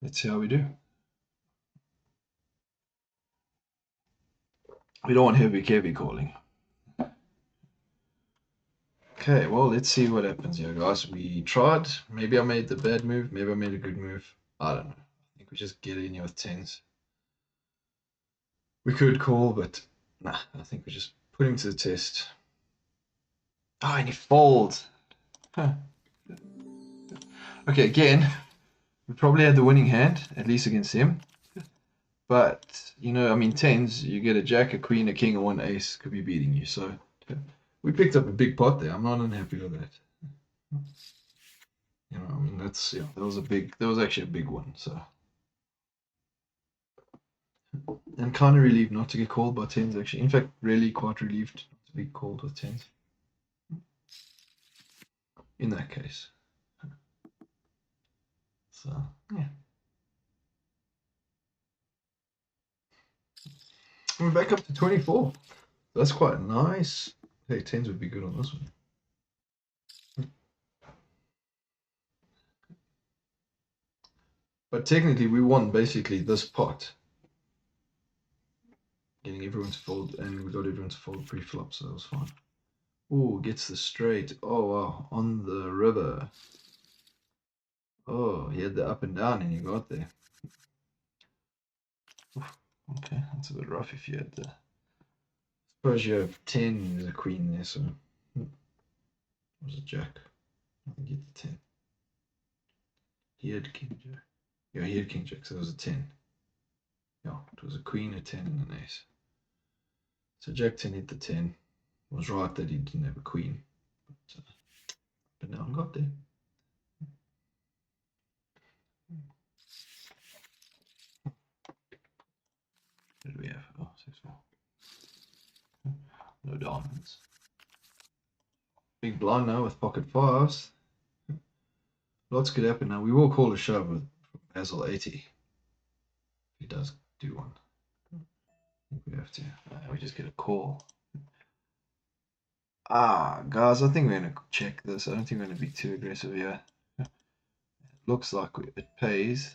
let's see how we do. We don't want heavy calling. Okay, well, let's see what happens here, guys. We tried. Maybe I made the bad move. Maybe I made a good move. I don't know. I think we just get in here with 10s. We could call, but nah, I think we just put him to the test. Oh, and he folds. Huh. Okay, again, we probably had the winning hand, at least against him. But, you know, I mean, tens, you get a jack, a queen, a king, and one ace could be beating you. So we picked up a big pot there. I'm not unhappy with that. You know, I mean, that was actually a big one. So, and kind of relieved not to get called by tens, actually. In fact, really quite relieved not to be called with tens in that case. So, yeah. We're back up to 24. That's quite nice. Hey, tens would be good on this one. But technically, we won basically this pot, getting everyone to fold, and we got everyone to fold pre-flop, so that was fine. Ooh, gets the straight. Oh wow, on the river. Oh, he had the up and down, and he got there. Oof, okay, that's a bit rough if you had the. Suppose you have 10, there's a queen there, so. It was a jack. I think he had the 10. He had king jack. Yeah, he had king jack, so it was a 10. Yeah, it was a queen, a 10, and an ace. So jack 10 hit the 10. Was right that he didn't have a queen. But now I got there. What did we have? Oh, 6-4. No diamonds. Big blind now with pocket fives. Lots could happen now. We will call a shove with Basil 80. If he does do one. I think we have to. We just get a call. Guys, I think we're going to check this. I don't think we're going to be too aggressive here. It looks like it pays.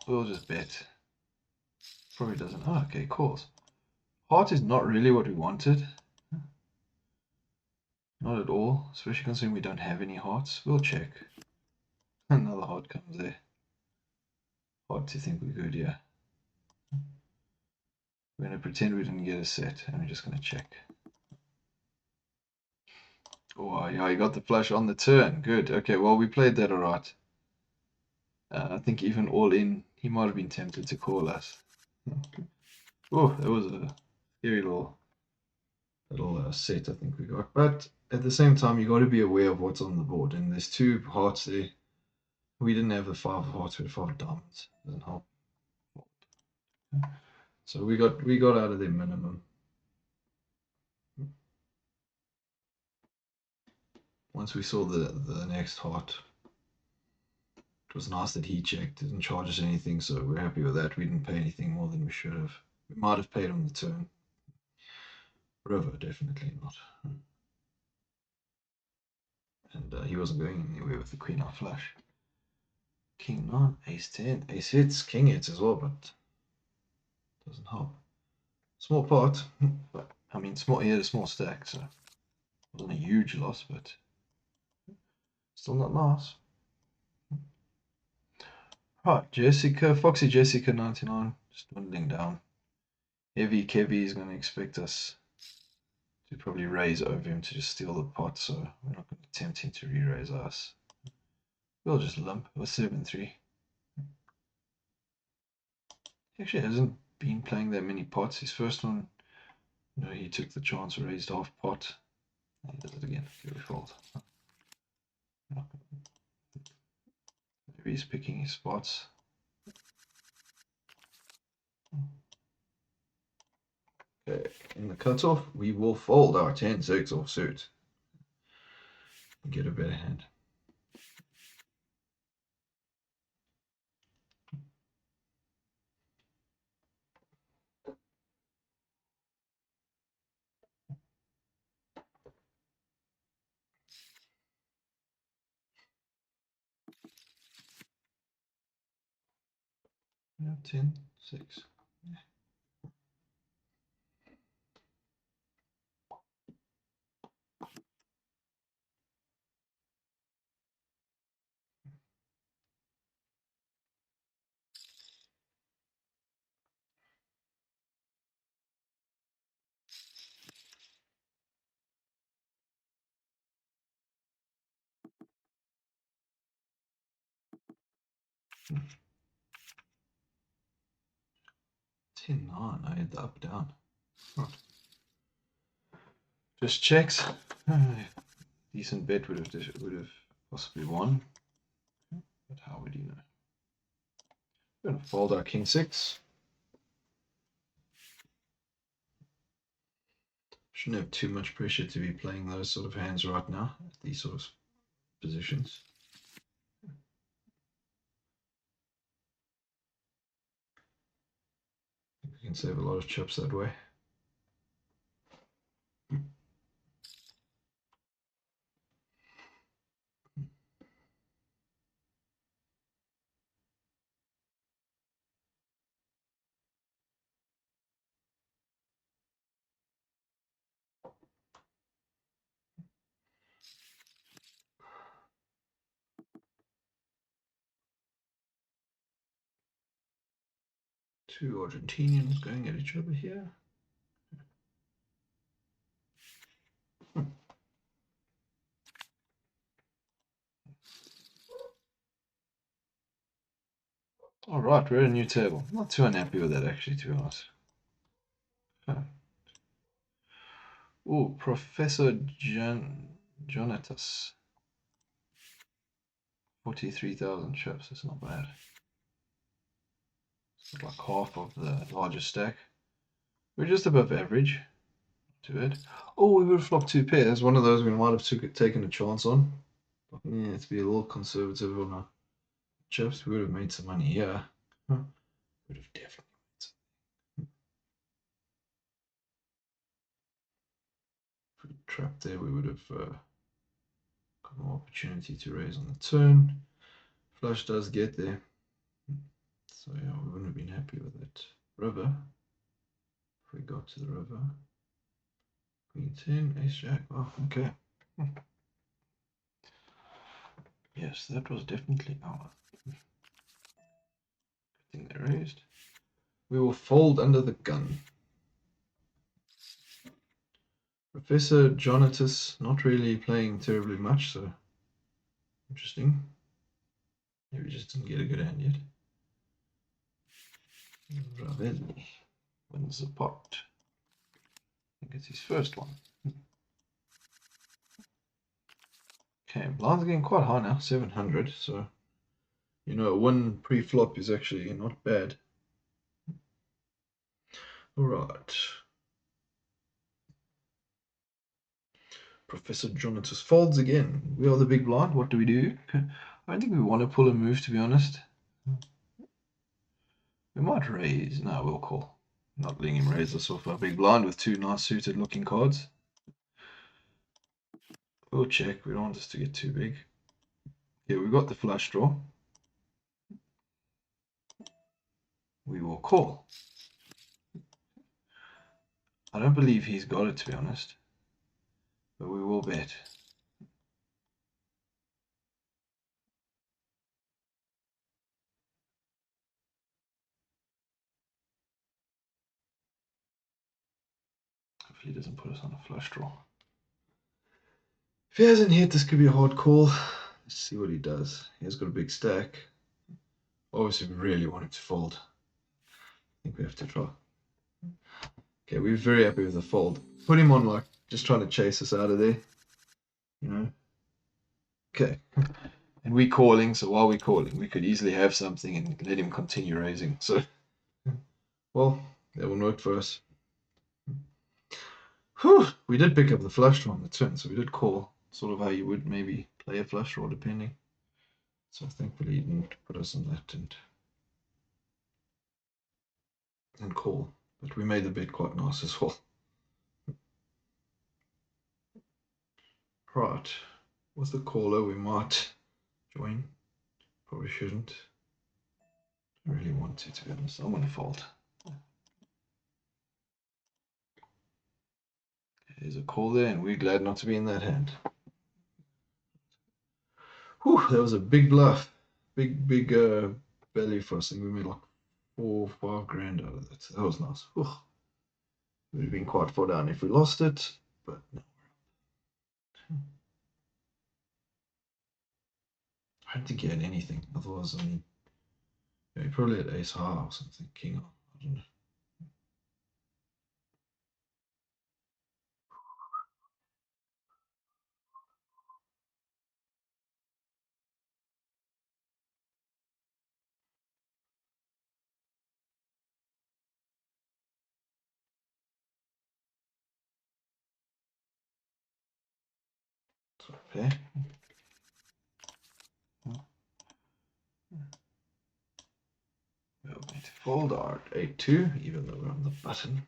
We'll just bet. Probably doesn't. Oh, okay, calls. Heart is not really what we wanted. Not at all, especially considering we don't have any hearts. We'll check. Another heart comes there. Hard to think we're good, yeah. We're going to pretend we didn't get a set, and we're just going to check. Oh, yeah, he got the flush on the turn. Good. Okay, well, we played that all right. I think even all in, he might have been tempted to call us. Oh, that was a scary little set I think we got. But at the same time, you got to be aware of what's on the board. And there's two hearts there. We didn't have the 5 of hearts, we had 5 of diamonds. Doesn't help. So we got out of their minimum. Once we saw the next heart, it was nice that he checked, didn't charge us anything, so we're happy with that. We didn't pay anything more than we should have. We might have paid on the turn. River, definitely not. And he wasn't going anywhere with the queen off flush. King 9, ace 10, ace hits, king hits as well, but doesn't help. Small pot, but I mean, he had a small stack, so it wasn't a huge loss, but still not nice. Right, Jessica, Foxy Jessica 99, just dwindling down. Heavy Kevy is going to expect us to probably raise over him to just steal the pot, so we're not going to tempt him to re-raise us. We'll just limp with 7-3. He actually hasn't been playing that many pots. His first one, you know, he took the chance, raised half pot. He does it again. Here we fold. Maybe he's picking his spots. Okay, in the cutoff, we will fold our 10-6 offsuit and get a better hand. Yeah, 10-6. 10-9. I had the up down. Right. Just checks. Decent bet would have possibly won. But how would you know? We're gonna fold our king six. Shouldn't have too much pressure to be playing those sort of hands right now at these sort of positions. We can save a lot of chips that way. Two Argentinians going at each other here. All right, we're at a new table. Not too unhappy with that, actually, to be honest. Oh, Professor Jonatas. 43,000 chips. That's not bad. It's like half of the largest stack. We're just above average. Too bad. Oh, we would have flopped two pairs. One of those we might have taken a chance on. But yeah, to be a little conservative on our chips, we would have made some money here. Huh. Would have definitely made some. If we trapped there, we would have got more opportunity to raise on the turn. Flush does get there. So yeah, we wouldn't have been happy with that river. If we got to the river. Queen 10, ace jack. Oh, okay. Yes, that was definitely our good thing they raised. We will fold under the gun. Professor Jonatas not really playing terribly much, so interesting. Maybe we just didn't get a good hand yet. Ravelli wins the pot. I think it's his first one. Okay, blinds are getting quite high now, 700, so you know, a win pre-flop is actually not bad. Alright. Professor Jonatas folds again. We are the big blind. What do we do? I don't think we want to pull a move, to be honest. We might raise. No, we'll call. Not letting him raise us off our big blind with two nice suited looking cards. We'll check. We don't want this to get too big. Yeah, we've got the flush draw. We will call. I don't believe he's got it, to be honest. But we will bet. Hopefully he doesn't put us on a flush draw. If he hasn't hit, this could be a hard call. Let's see what he does. He has got a big stack. Obviously, we really want him to fold. I think we have to try. Okay, we're very happy with the fold. Put him on like just trying to chase us out of there. You know? Okay. And we calling, so while we're calling, we could easily have something and let him continue raising. So, well, that won't work for us. Whew, we did pick up the flush draw on the turn, so we did call. Sort of how you would maybe play a flush draw, depending. So thankfully he didn't put us on that and call. But we made the bet quite nice as well. Right. With the caller, we might join. Probably shouldn't. I really want to be honest. I'm going to fold. There's a call there, and we're glad not to be in that hand. Whew, that was a big bluff. Big value for us. I think we made like 4 or 5 grand out of that. That was nice. Whew. Would have been quite far down if we lost it, but no. I don't think he had anything. Otherwise, I mean, Yeah, he probably had ace high or something, king. I don't know. Okay. We're going to fold our 8-2, even though we're on the button.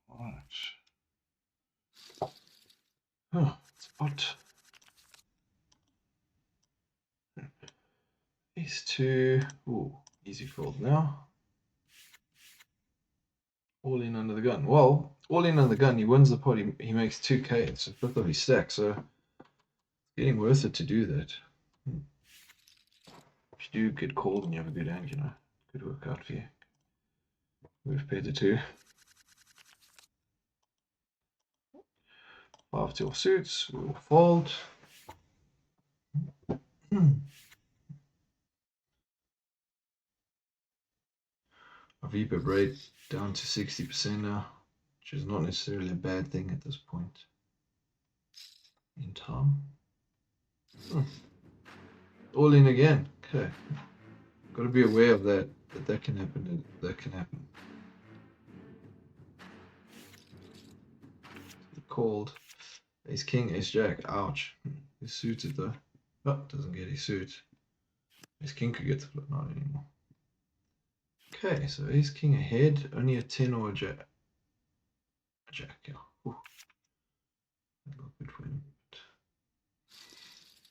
Alright. Oh, spot. Ace-2. Ooh, easy fold now. All in under the gun. Well, all in under the gun, he wins the pot. He makes 2K. It's a fifth of his stack, so it's getting worth it to do that. If you do get called and you have a good hand, you know, could work out for you. We've paid the 2. 5-2 off suits. We will fold. Our VPIP rate down to 60% now, which is not necessarily a bad thing at this point in time. All in again. Okay. Got to be aware of that. That can happen. That can happen. Called. Ace king, ace jack. Ouch. He's suited though. Oh, doesn't get his suit. Ace king could get the flip, not anymore. Okay, so ace king ahead. Only a 10 or a jack. A jack, yeah. Ooh. A little bit win.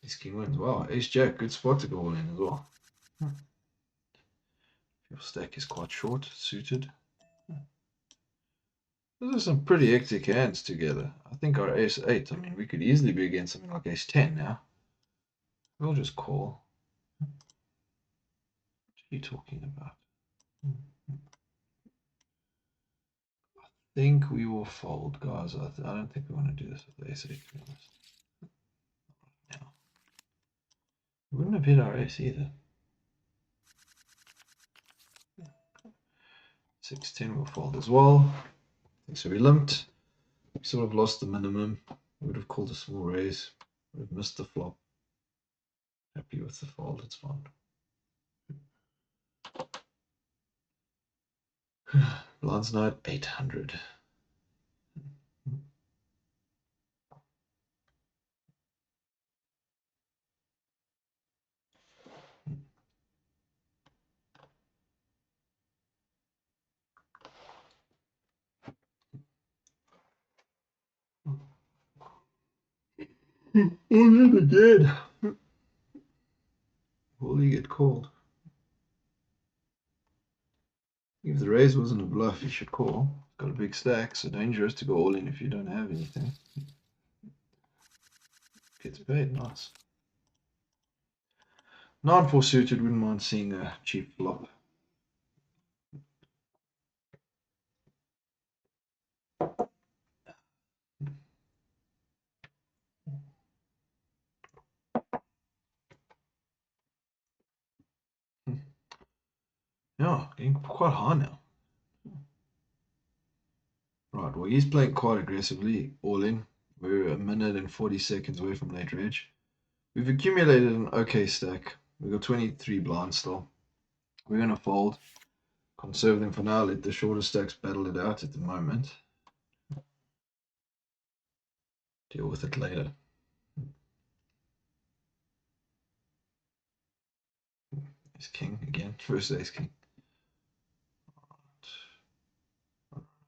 Ace king wins. Wow, ace jack, good spot to go all in as well. Your stack is quite short, suited. Those are some pretty hectic hands together. I think our ace 8, I mean, we could easily be against something like ace 10 now. We'll just call. What are you talking about? I think we will fold, guys. I don't think we want to do this with ace 8, to be honest. No. We wouldn't have hit our ace either. 6-10 will fold as well. So we limped. We sort of lost the minimum. We would have called a small raise. We've missed the flop. Happy with the fold, it's fine. Blinds night 800. Oh, again. Will he get called? If the raise wasn't a bluff, you should call. Got a big stack, so dangerous to go all in if you don't have anything. Gets paid, nice. 9-4 suited, wouldn't mind seeing a cheap flop. Yeah, getting quite high now. Right, well, he's playing quite aggressively, all in. We're a minute and 40 seconds away from late reg. We've accumulated an okay stack. We've got 23 blinds still. We're going to fold. Conserve them for now. Let the shorter stacks battle it out at the moment. Deal with it later. Ace king again. First ace king.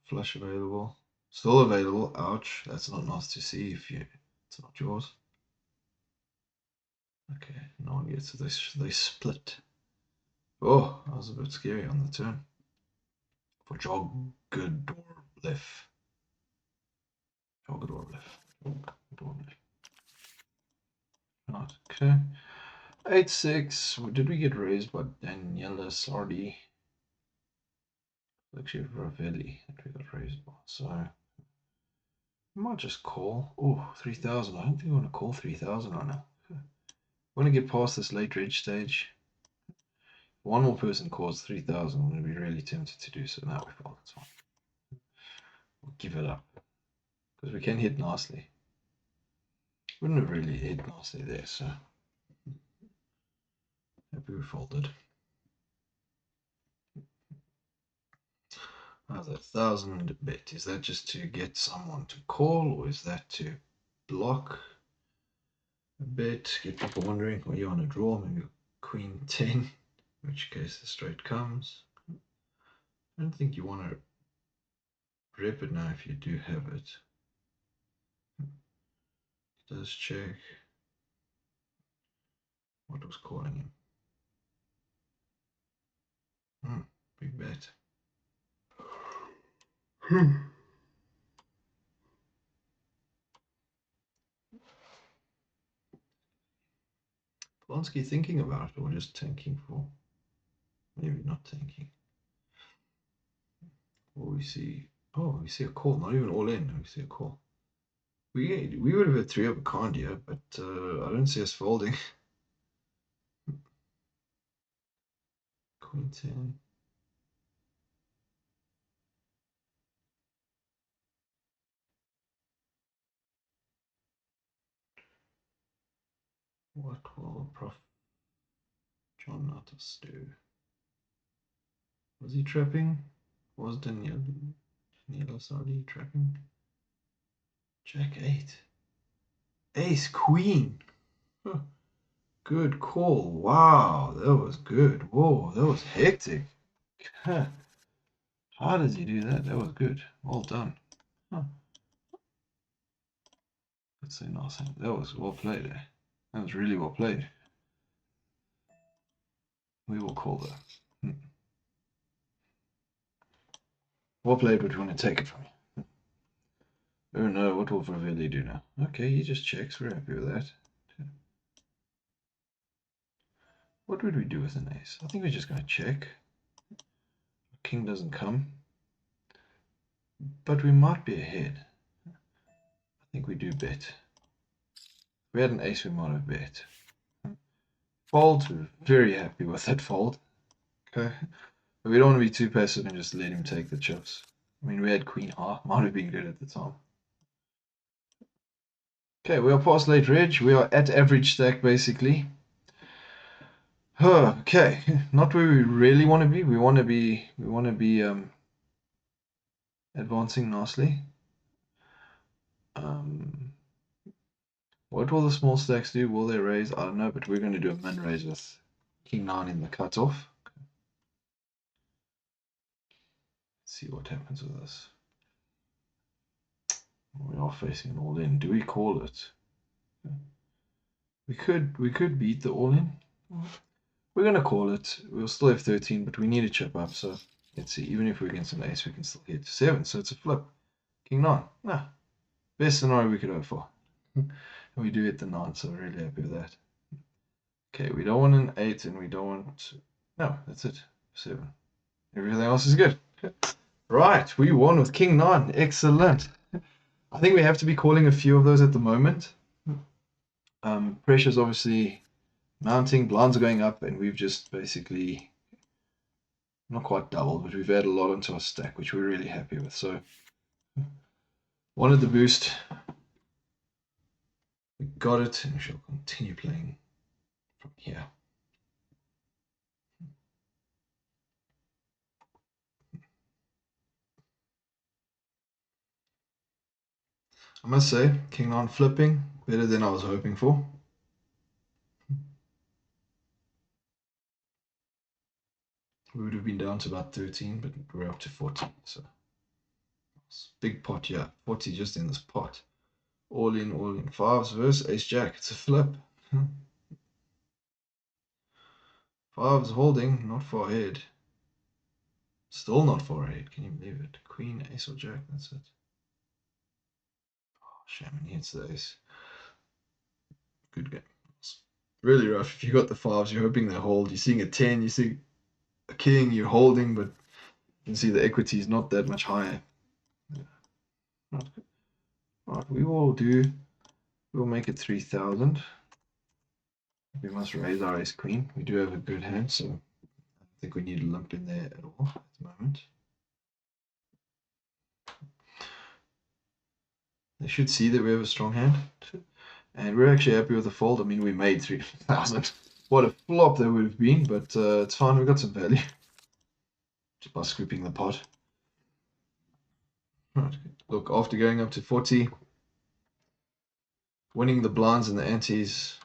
Flush available. Still available. Ouch. That's not nice to see if it's not yours. Okay, no one gets it. They split. Oh, that was a bit scary on the turn. For Jogadorlev. Jogadorlev. 8-6. Did we get raised by Daniela Sardi? Actually, Ravelli that we got raised by. So we might just call. Oh, 3,000. I don't think we want to call 3,000 right now. We want to get past this late reg stage. One more person calls 3,000. I'm going to be really tempted to do so. Now we fold. That's fine. We'll give it up because we can hit nicely. Wouldn't have really hit nicely there, so happy we folded. How's that 1,000 bet? Is that just to get someone to call, or is that to block a bet? Get people wondering, are you on a draw? Maybe Queen 10, in which case the straight comes. I don't think you want to rip it now if you do have it. It does check. What was calling him? Big bet. Polanski thinking about it, or just tanking for? Maybe not tanking. Or we see, oh, we see a call, not even all in, we see a call. We would have had 3 of a kind here, but I don't see us folding. Queen 10. What will Prof. John Natas do? Was he trapping? Was Daniela Sardi trapping? Jack 8. Ace Queen. Huh. Good call. Wow, that was good. Whoa, that was hectic. Huh. How did he do that? That was good. Well done. Huh. Let's say nothing. That was well played. That was really well played. We will call that. Well played, but we want to take it from you. Oh no, what will Ravelli do now? Okay, he just checks. We're happy with that. What would we do with an ace? I think we're just going to check. King doesn't come. But we might be ahead. I think we do bet. If we had an ace, we might have bet. Fold, we're very happy with that fold. Okay. But we don't want to be too passive and just let him take the chips. I mean, we had queen R, might have been good at the time. Okay, we are past late reg. We are at average stack, basically. Okay, not where we really want to be. We want to be advancing nicely. What will the small stacks do? Will they raise? I don't know, but we're going to do a min raise with King 9 in the cutoff. Let's see what happens with this. We are facing an all-in. Do we call it? We could beat the all-in. We're going to call it. We'll still have 13, but we need to chip up. So let's see. Even if we're against an ace, we can still hit 7. So it's a flip. King 9. Nah. Best scenario we could hope for. And we do hit the 9, so we're really happy with that. Okay, we don't want an 8 and we don't want... No, that's it. 7. Everything else is good. Right, we won with King 9. Excellent. I think we have to be calling a few of those at the moment. Pressure's obviously mounting, blinds are going up, and we've just basically not quite doubled, but we've added a lot onto our stack, which we're really happy with. So wanted the boost. We got it, and we shall continue playing from here. I must say, King 9 flipping, better than I was hoping for. We would have been down to about 13, but we're up to 14. So big pot, yeah. 40 just in this pot. All in, all in. Fives versus ace jack. It's a flip. Fives holding, not far ahead. Still not far ahead. Can you believe it? Queen, ace or jack. That's it. Oh, Shaman hits the ace. Good game. Really rough. If you got the fives, you're hoping they hold. You're seeing a 10, you see a king, you're holding, but you can see the equity is not that much higher. Right, we'll make it 3,000. We must raise our ace queen. We do have a good hand, so I don't think we need a limp in there at all at the moment. They should see that we have a strong hand. And we're actually happy with the fold. I mean, we made 3,000. What a flop that would have been, but it's fine. We got some value just by scooping the pot. Right. Look, after going up to 40, winning the blinds and the antes,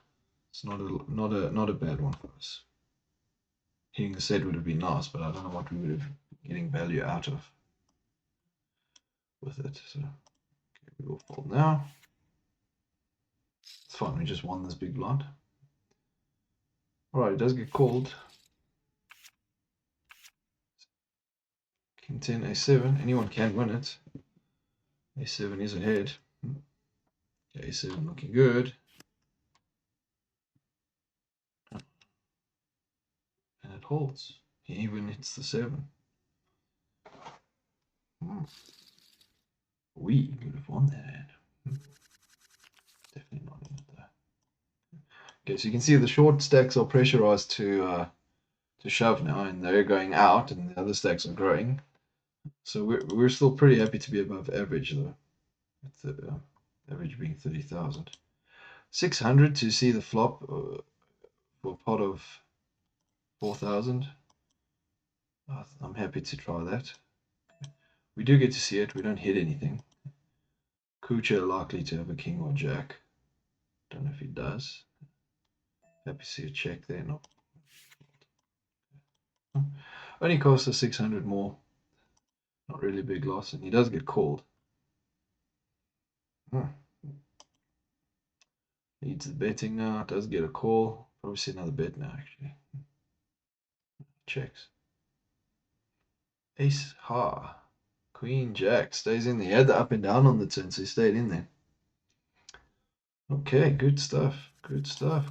it's not a bad one for us. Hitting the set would have been nice, but I don't know what we would have getting value out of with it. So okay, we will fold now. It's fine. We just won this big blind. All right, it does get called. King 10, a7. Anyone can win it. a7 is ahead. Okay, a7 looking good. And it holds. He even hits the 7. We would have won that hand. Definitely not in it though. Okay, so you can see the short stacks are pressurized to shove now, and they're going out, and the other stacks are growing. So we're still pretty happy to be above average though, with the average being 30,000. 600 to see the flop for a pot of 4,000. I'm happy to try that. We do get to see it. We don't hit anything. Kucha likely to have a king or jack. Don't know if he does. Happy to see a check there. No. Only costs us 600 more. Not really a big loss, and he does get called. Needs the betting now. Does get a call. Probably see another bet now, actually. Checks. Ace, ha. Queen, jack. Stays in there. He had the up and down on the turn, so he stayed in there. Okay, good stuff. Good stuff.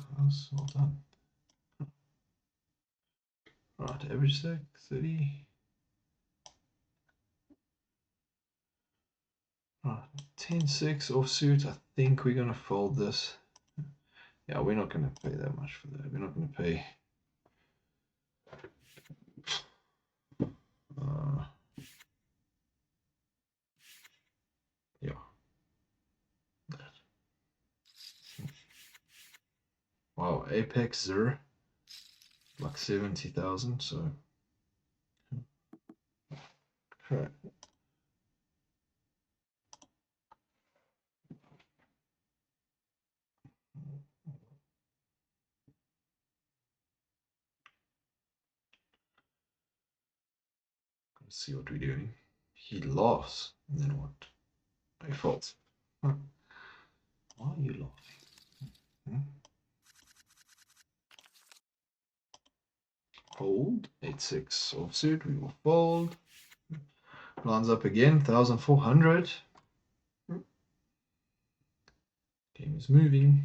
Well done. Right, average stack, 30. Right, 10-6 offsuit. I think we're going to fold this. Yeah, we're not going to pay that much for that. We're not going to pay. Yeah. Wow, Apex 0. Like 70,000, so. Okay. Let's see what we're doing. He lost. And then what? I fault. Huh. Why are you laughing? Fold. 8-6 offsuit. We will fold. Blinds up again. 1,400. Game is moving.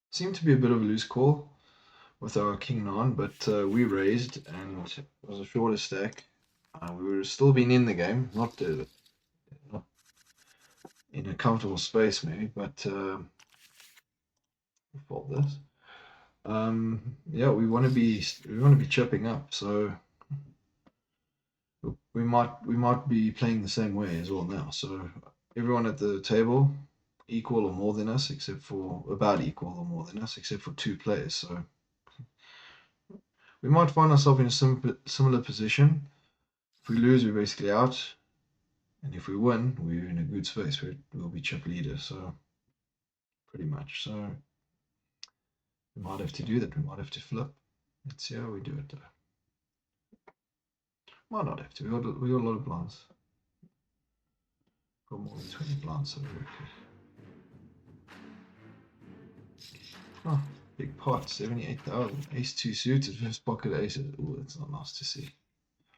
Seemed to be a bit of a loose call with our king 9, but we raised and it was a shorter stack. We would have still been in the game, not in a comfortable space maybe, but we'll fold this. Yeah, we want to be chipping up, so we might be playing the same way as well now. So everyone at the table equal or more than us, except for about equal or more than us, except for 2 players. So we might find ourselves in a similar position. If we lose, we're basically out, and if we win, we're in a good space. We'll be chip leader. So pretty much. So we might have to do that. We might have to flip. Let's see how we do it though. Might not have to. We got a lot of blinds. Got more than 20 blinds, so we're okay. Oh, big pot, 78,000. Ace 2 suited, first pocket aces. Oh, that's not nice to see.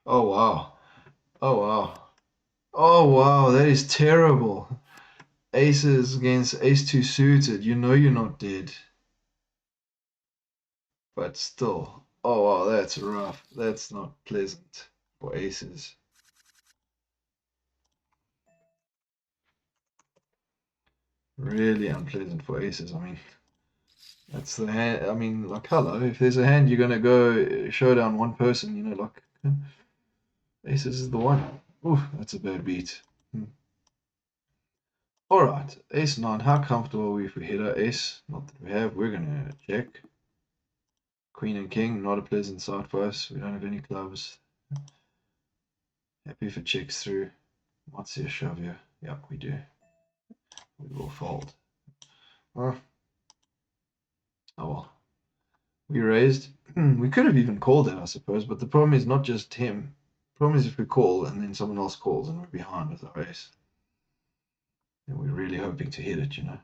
Oh wow. Oh wow. Oh wow, that is terrible. Aces against ace two suited. You know you're not dead. But still. Oh wow, that's rough. That's not pleasant for aces. Really unpleasant for aces. I mean, that's the hand. I mean, like, hello. If there's a hand you're gonna go show down one person, you know, like aces is the one. Oof, that's a bad beat. Hmm. All right, ace nine. How comfortable are we if we hit our ace? Not that we have. We're gonna check. Queen and king. Not a pleasant sight for us. We don't have any clubs. Happy if it checks through. Might see a shove here. Yep, we do. We will fold. Oh, oh well. We raised. We could have even called it, I suppose, but the problem is not just him. The problem is if we call and then someone else calls and we're behind with our ace. And we're really hoping to hit it, you know.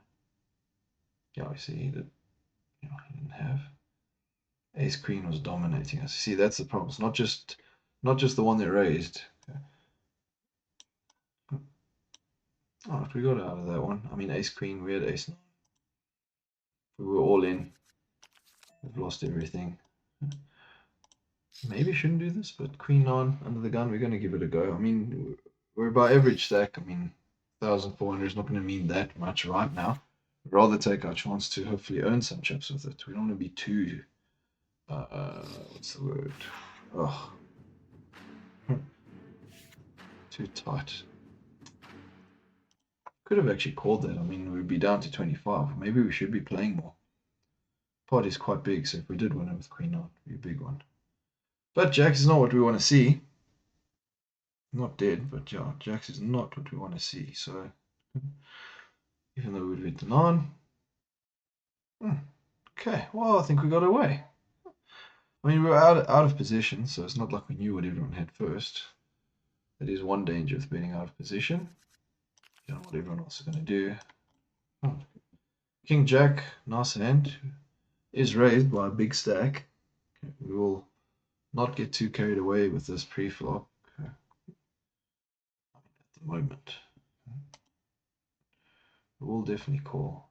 Yeah, I see that he didn't have. Ace queen was dominating us. See, that's the problem. It's not just the one that raised. Oh, we got out of that one. I mean, ace queen, we had ace nine. We were all in. We've lost everything. Maybe shouldn't do this, but queen nine under the gun, we're going to give it a go. I mean, we're by average stack. I mean, 1,400 is not going to mean that much right now. We'd rather take our chance to hopefully earn some chips with it. We don't want to be too, what's the word? Oh, too tight. Could have actually called that. I mean, we'd be down to 25. Maybe we should be playing more. Pot is quite big, so if we did win it with queen nine, it'd be a big one. But jacks is not what we want to see. Not dead, but yeah, jacks is not what we want to see. So even though we'd hit the nine. Okay, well, I think we got away. I mean, we were out of position, so it's not like we knew what everyone had first. That is one danger with being out of position. You know what everyone else is going to do. Oh. King Jack, nice hand, is raised by a big stack. Okay, we will not get too carried away with this pre-flop at the moment. We will definitely call.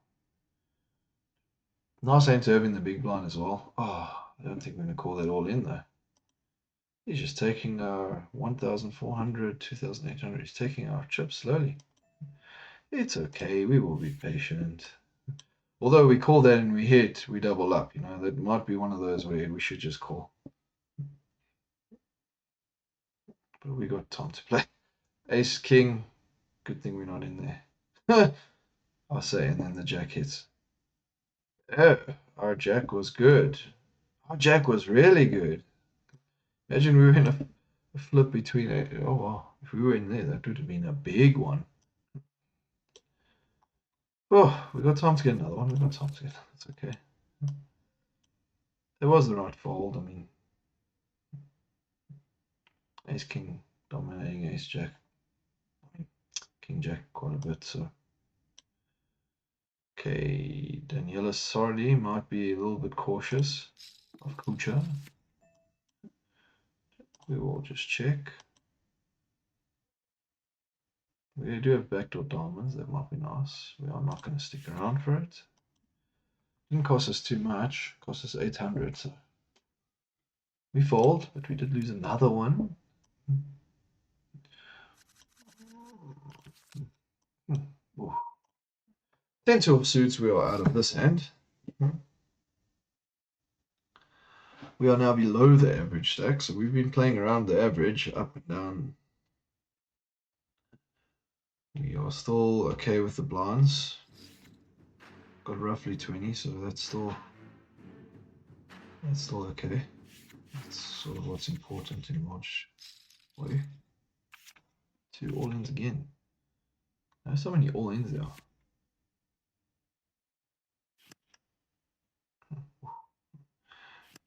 Nice hand to have in the big blind as well. Oh, I don't think we're going to call that all in though. He's just taking our 1,400, 2,800. He's taking our chips slowly. It's okay. We will be patient. Although we call that and we hit, we double up. You know, that might be one of those where we should just call. But we got time to play. Ace, king. Good thing we're not in there. I say, and then the jack hits. Oh, our jack was good. Our jack was really good. Imagine we were in a flip between. Oh wow! If we were in there, that would have been a big one. Oh, we got time to get another one. We got time to get. That's okay. It was the right fold. I mean, ace king dominating ace jack. I mean, king jack quite a bit. So okay, Daniela Sardi might be a little bit cautious of Kucha. We will just check. We do have backdoor diamonds. That might be nice. We are not going to stick around for it. Didn't cost us too much. Cost us 800. So we fold, but we did lose another one. Ooh. 10 of suits, we are out of this hand. We are now below the average stack, so we've been playing around the average, up and down. We are still okay with the blinds. Got roughly 20, so that's still okay. That's sort of what's important in large way. Two all-ins again. There's so many all-ins there.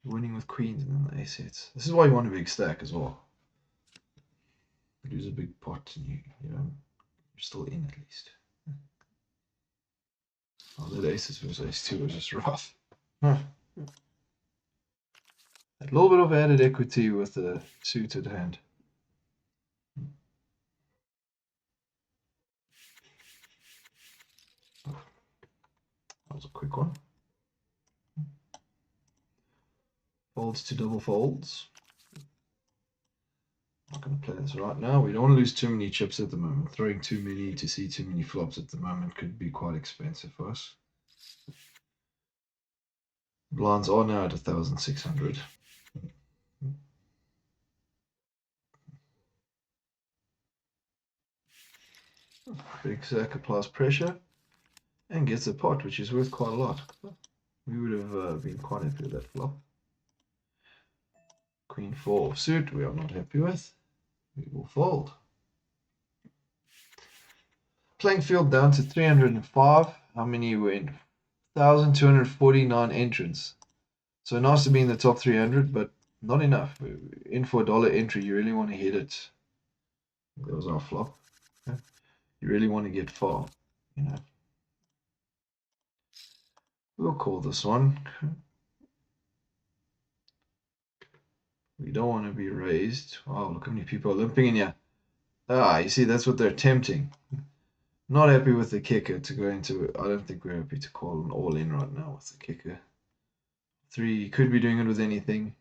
Winning with queens and then the ace hits. This is why you want a big stack as well. Lose a big pot and you know, you're still in at least. Oh, that aces versus ace two was just rough. Huh. A little bit of added equity with the suited hand. was a quick one. Folds to double folds. Not going to play this right now. We don't want to lose too many chips at the moment. Throwing too many to see too many flops at the moment could be quite expensive for us. Blinds are now at 1,600. Big Zach applies pressure and gets a pot, which is worth quite a lot. We would have been quite happy with that flop. Queen 4 suit, we are not happy with. We will fold. Playing field down to 305. How many were in? 1,249 entrants. So nice to be in the top 300, but not enough. In for a dollar entry, you really want to hit it. That was our flop. You really want to get far, you know. We'll call this one. We don't want to be raised. Wow, look how many people are limping in here. Ah, you see, that's what they're attempting. Not happy with the kicker to go into. I don't think we're happy to call an all in right now with the kicker. 3, he could be doing it with anything.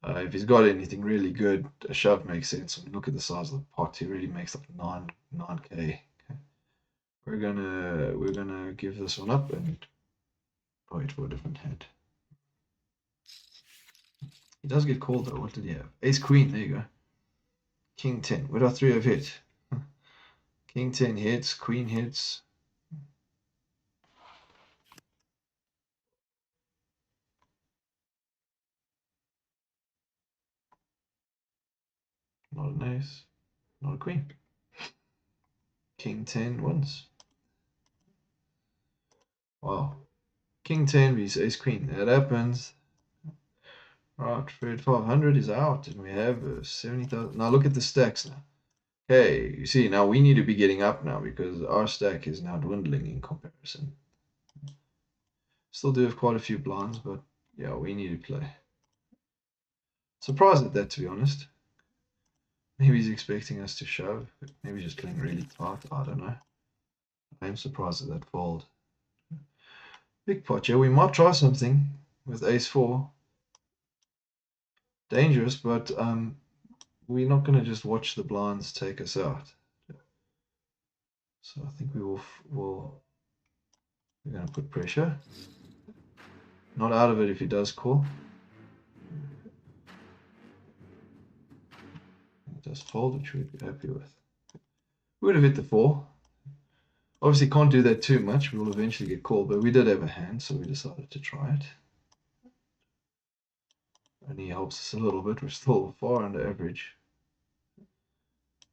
If he's got anything really good, a shove makes sense. I mean, look at the size of the pot. He really makes like 9k. Okay. We're gonna give this one up and wait for a different hand. He does get called though. What did he have? Ace Queen. There you go. King 10. What are 3 have hit? King 10 hits. Queen hits. Not an ace. Not a queen. King 10 wins. Wow. King 10 vs ace queen. That happens. Right, Fred 500 is out, and we have 70,000. Now look at the stacks now. Okay, you see, now we need to be getting up now because our stack is now dwindling in comparison. Still do have quite a few blinds, but yeah, we need to play. Surprised at that, to be honest. Maybe he's expecting us to shove. Maybe just playing really tight. I don't know. I'm surprised at that fold. Big pot, yeah. We might try something with ace 4. Dangerous, but we're not going to just watch the blinds take us out. So I think we're going to put pressure. Not out of it if he does call. He does fold, which we'd be happy with. We would have hit the 4. Obviously can't do that too much. We will eventually get called, but we did have a hand, so we decided to try it. Only helps us a little bit. We're still far under average. I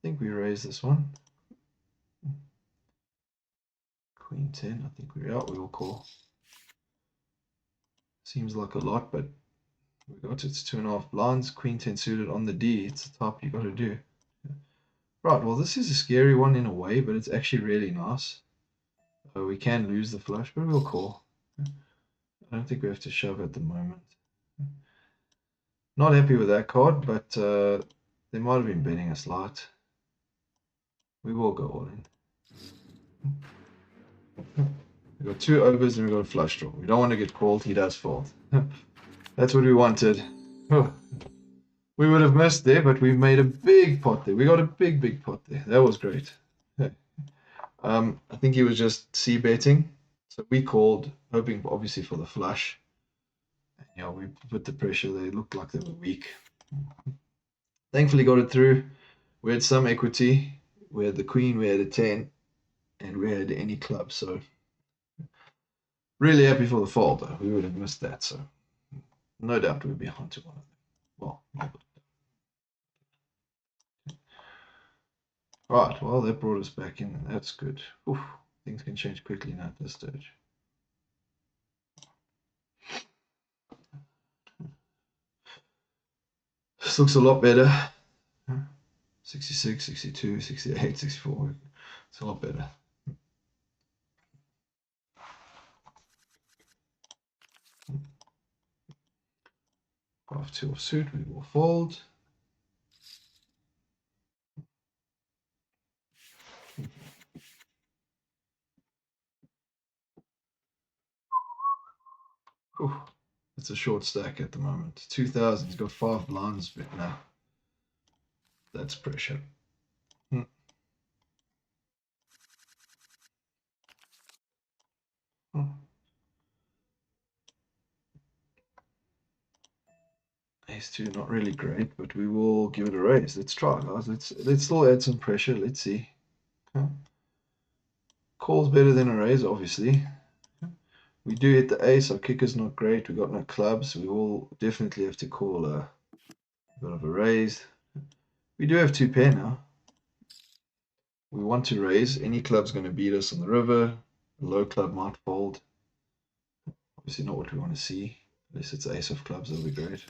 think we raise this one. Queen 10. I think we're out. We will call. Seems like a lot, but we got it's 2.5 blinds. Queen 10 suited on the D. It's the top you got to do. Right. Well, this is a scary one in a way, but it's actually really nice. We can lose the flush, but we'll call. I don't think we have to shove at the moment. Not happy with that card, but they might have been betting us light. We will go all in. We've got 2 overs and we've got a flush draw. We don't want to get called. He does fold. That's what we wanted. Oh. We would have missed there, but we've made a big pot there. We got a big pot there. That was great. I think he was just c-betting. So we called, hoping obviously for the flush. Yeah, we put the pressure. They looked like they were weak. Thankfully got it through. We had some equity. We had the queen, we had a 10, and we had any club. So really happy for the fold, though. We would have missed that. So no doubt we'd be onto one of them. Well, not. Right, well, that brought us back in. That's good. Oof, things can change quickly now at this stage. This looks a lot better. 66, 62, 68, 64. It's a lot better. 5-2 suit, we will fold. Whew. It's a short stack at the moment. 2,000. He's got 5 blinds now. That's pressure. Ace 2 not really great, but we will give it a raise. Let's try, guys. Let's still add some pressure. Let's see. Call's better than a raise, obviously. We do hit the ace. Our kicker's not great. We got no clubs. We will definitely have to call a bit of a raise. We do have 2 pair now. We want to raise. Any club's going to beat us on the river. A low club might fold. Obviously not what we want to see. Unless it's ace of clubs, that'll be great.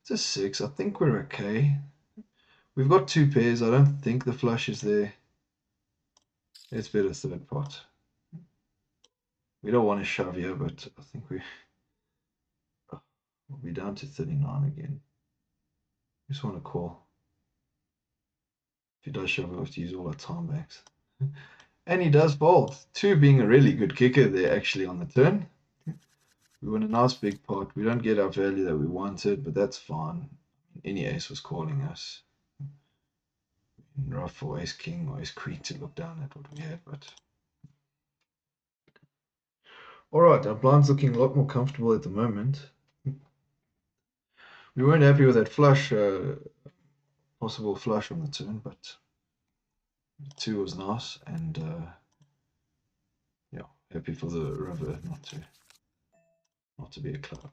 It's a 6. I think we're okay. We've got 2 pairs. I don't think the flush is there. Let's bet a third pot. We don't want to shove here, but I think we'll be down to 39 again. Just want to call. If he does shove, we'll have to use all our time backs. And he does fold. 2 being a really good kicker there actually on the turn. We win a nice big pot. We don't get our value that we wanted, but that's fine. Any ace was calling us. Rough or ace king or ace queen to look down at what we had, but alright, our blind's looking a lot more comfortable at the moment. We weren't happy with that flush, possible flush on the turn, but the 2 was nice, and yeah, happy for the river not to be a club.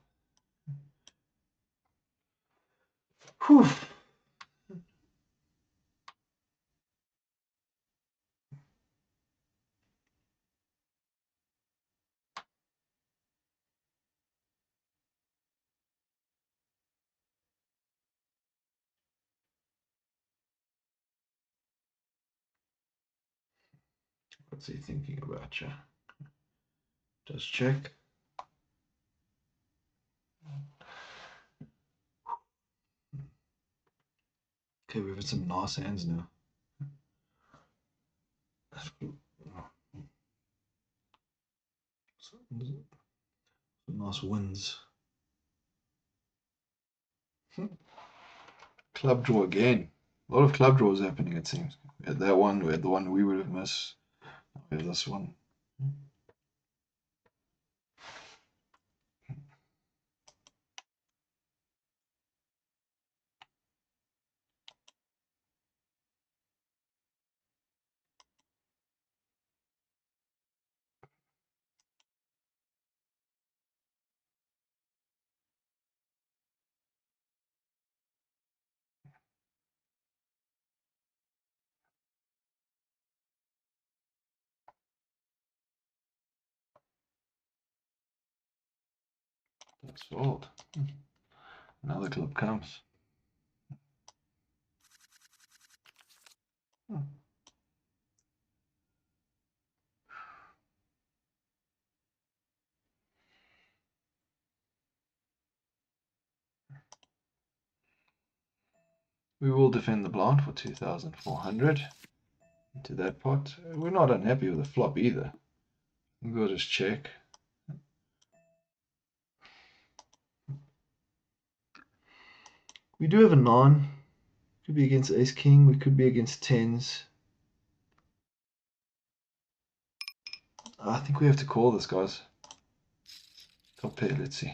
Whew. What's he thinking about you? Just check. Okay, we've had some nice hands now. Some nice wins. Club draw again. A lot of club draws happening, it seems. We had that one, we had the one we would have missed. We have this one. That's fold. Another club comes. We will defend the blind for 2,400 into that pot. We're not unhappy with the flop either. We'll just check. We do have a 9. Could be against ace king. We could be against 10s. I think we have to call this, guys. Top pair, let's see.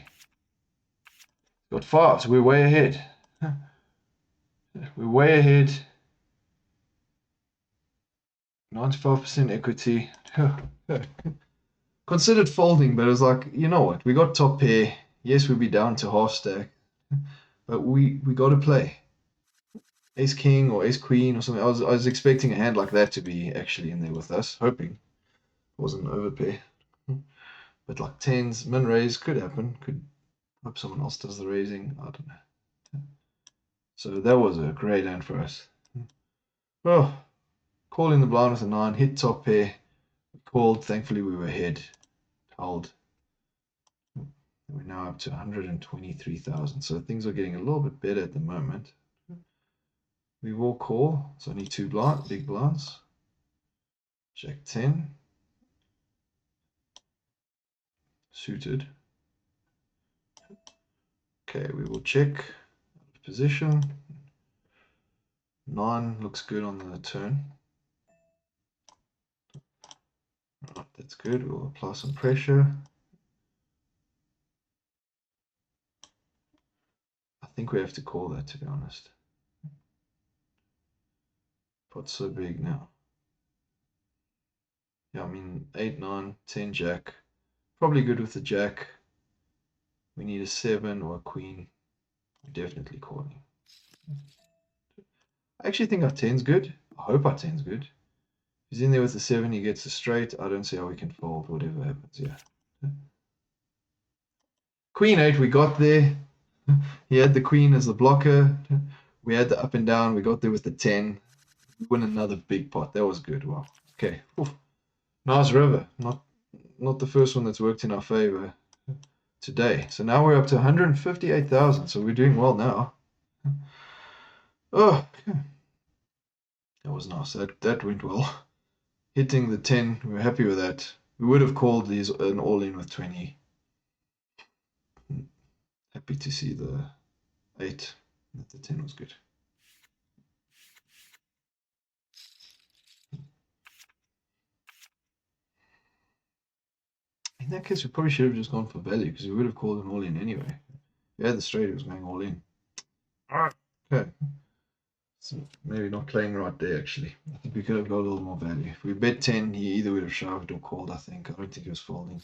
Got 5, so we're way ahead. We're way ahead. 95% equity. Considered folding, but it was like, you know what? We got top pair. Yes, we'd be down to half stack, but we got to play. Ace king or ace queen or something. I was expecting a hand like that to be actually in there with us, hoping it wasn't an overpair. But like 10s, min raise could happen. Could hope someone else does the raising. I don't know. So that was a great hand for us. Well, calling the blind with a 9, hit top pair. We called. Thankfully, we were ahead. Hold. We're now up to 123,000. So things are getting a little bit better at the moment. We will call. It's only 2 big blinds. Jack 10. Suited. Okay, we will check position. 9 looks good on the turn. Right, that's good. We'll apply some pressure. I think we have to call that, to be honest. Pot's so big now. Yeah, I mean 8, 9, 10 jack. Probably good with the jack. We need a 7 or a queen. We're definitely calling. I actually think our 10's good. I hope our 10's good. If he's in there with the 7, he gets a straight. I don't see how we can fold, whatever happens. Yeah. Queen 8, we got there. He had the queen as the blocker. We had the up and down. We got there with the 10. We win another big pot. That was good. Wow. Okay. Oof. Nice river. Not the first one that's worked in our favor today. So now we're up to 158,000. So we're doing well now. Oh, that was nice. That went well. Hitting the 10, we were happy with that. We would have called these an all-in with 20. Happy to see the 8. The 10 was good. In that case, we probably should have just gone for value because we would have called an all-in anyway. If we had the straight, it was going all in. Okay. So maybe not playing right there, actually. I think we could have got a little more value. If we bet 10, he either would have shoved or called, I think. I don't think he was folding.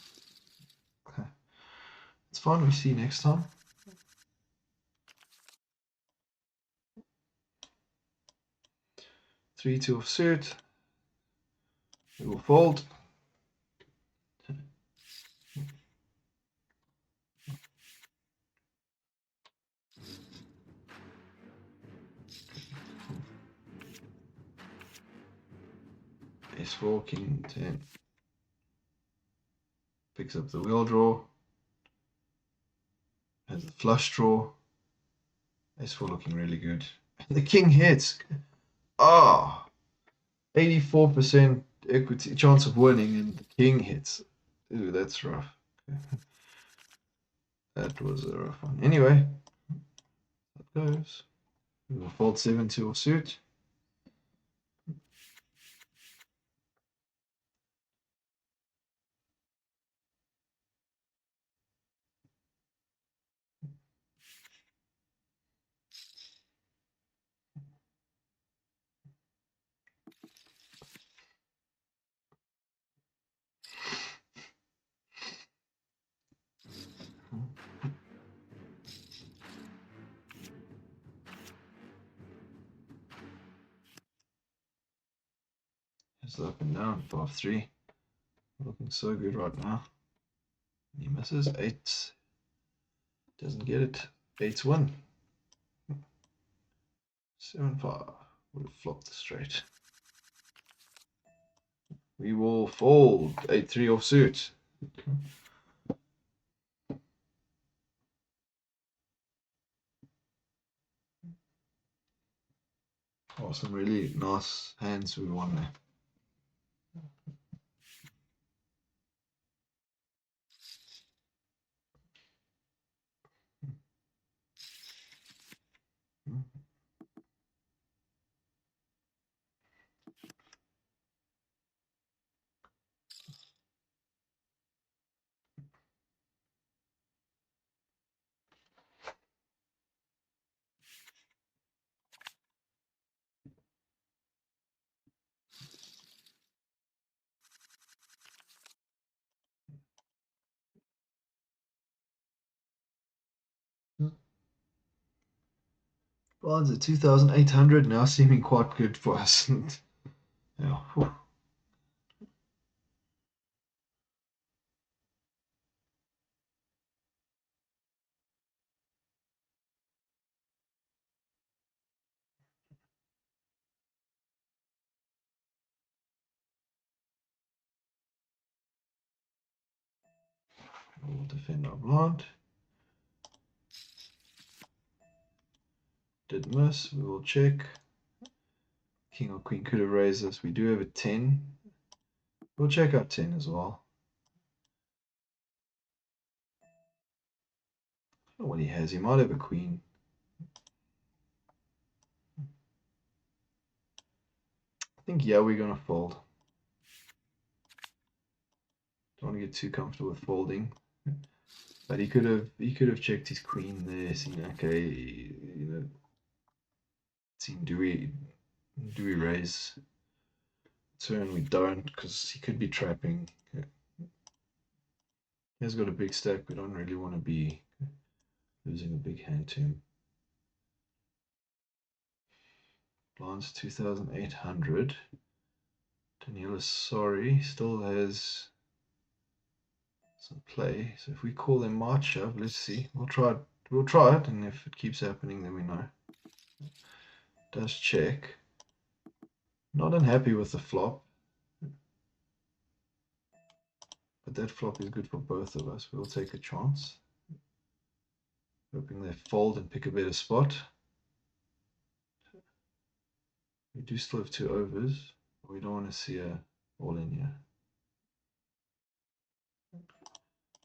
Okay. It's fine. We see next time. Three, 2 of suit. We will fold. Ace-4, king 10. Picks up the wheel draw. Has the flush draw. Ace-4 looking really good. And the king hits. Ah, 84% equity chance of winning, and the king hits. Ooh, that's rough. Okay. That was a rough one. Anyway, that goes. We will fold 7 to a suit. It's up and down, 5-3. Looking so good right now. He misses. 8. Doesn't get it. 8-1. 7-5. Would have flopped straight. We will fold. 8-3 off suit. Oh, some really nice hands we won there. Bonds at 2,800 now seeming quite good for us. Yeah. Whew. We'll defend our blind. Did miss. We will check. King or queen could have raised us. We do have a 10. We'll check our 10 as well. I don't know what he has. He might have a queen. I think, yeah, we're going to fold. Don't want to get too comfortable with folding. But he could have checked his queen there, seen, okay, seen, do we raise turn? We don't, because he could be trapping. He has got a big stack. We don't really want to be losing a big hand to him. Blinds 2,800. Daniela, sorry, still has some play. So if we call them March shove, let's see. We'll try it. We'll try it, and if it keeps happening, then we know. Does check. Not unhappy with the flop, but that flop is good for both of us. We'll take a chance. Hoping they fold and pick a better spot. We do still have 2 overs. We don't want to see a all in here.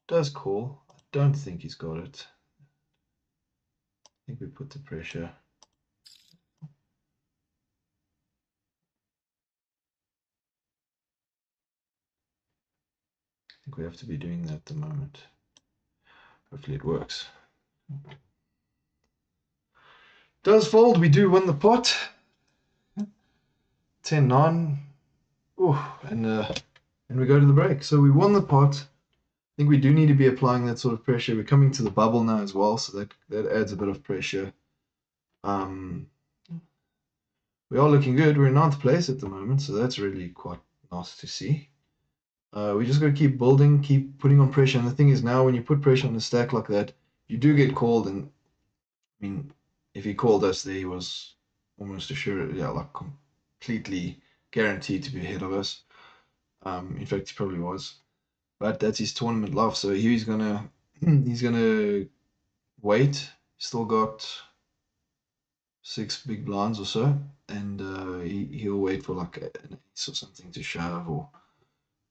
Does call. I don't think he's got it. I think we put the pressure. I think we have to be doing that at the moment. Hopefully it works. Does fold. We do win the pot. 10-9. Oh, and we go to the break. So we won the pot. I think we do need to be applying that sort of pressure. We're coming to the bubble now as well, so that adds a bit of pressure. We are looking good. We're in 9th place at the moment, so that's really quite nice to see. We just got to keep building, keep putting on pressure. And the thing is, now when you put pressure on a stack like that, you do get called. And I mean, if he called us there, he was almost assured, yeah, like completely guaranteed to be ahead of us. In fact, he probably was. But that's his tournament life. So he's gonna wait. Still got 6 big blinds or so, and he'll wait for like an ace or something to shove, or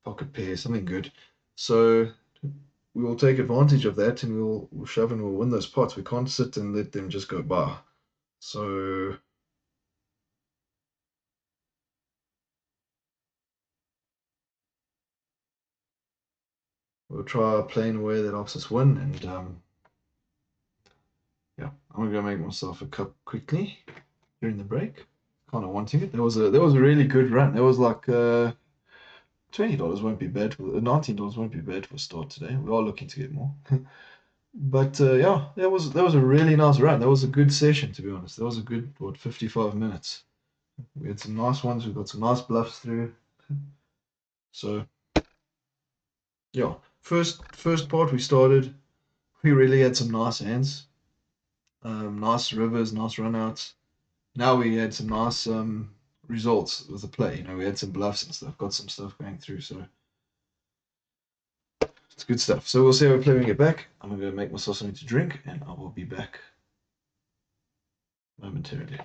pocket pair, something good. So we will take advantage of that, and we'll shove and we'll win those pots. We can't sit and let them just go by. So we'll try playing a way that helps us win. And yeah, I'm gonna go make myself a cup quickly during the break. Kind of wanting it. There was a really good run. There was like $20 won't be bad for $19 won't be bad for a start today. We are looking to get more. But yeah, that was a really nice run. That was a good session, to be honest. That was a good 55 minutes. We had some nice ones. We got some nice bluffs through. So yeah, first part we started. We really had some nice hands, nice rivers, nice runouts. Now we had some nice results with the play. We had some bluffs and stuff. Got some stuff going through. So it's good stuff. So we'll see how we play when we get back. I'm gonna go make myself something to drink, and I will be back momentarily.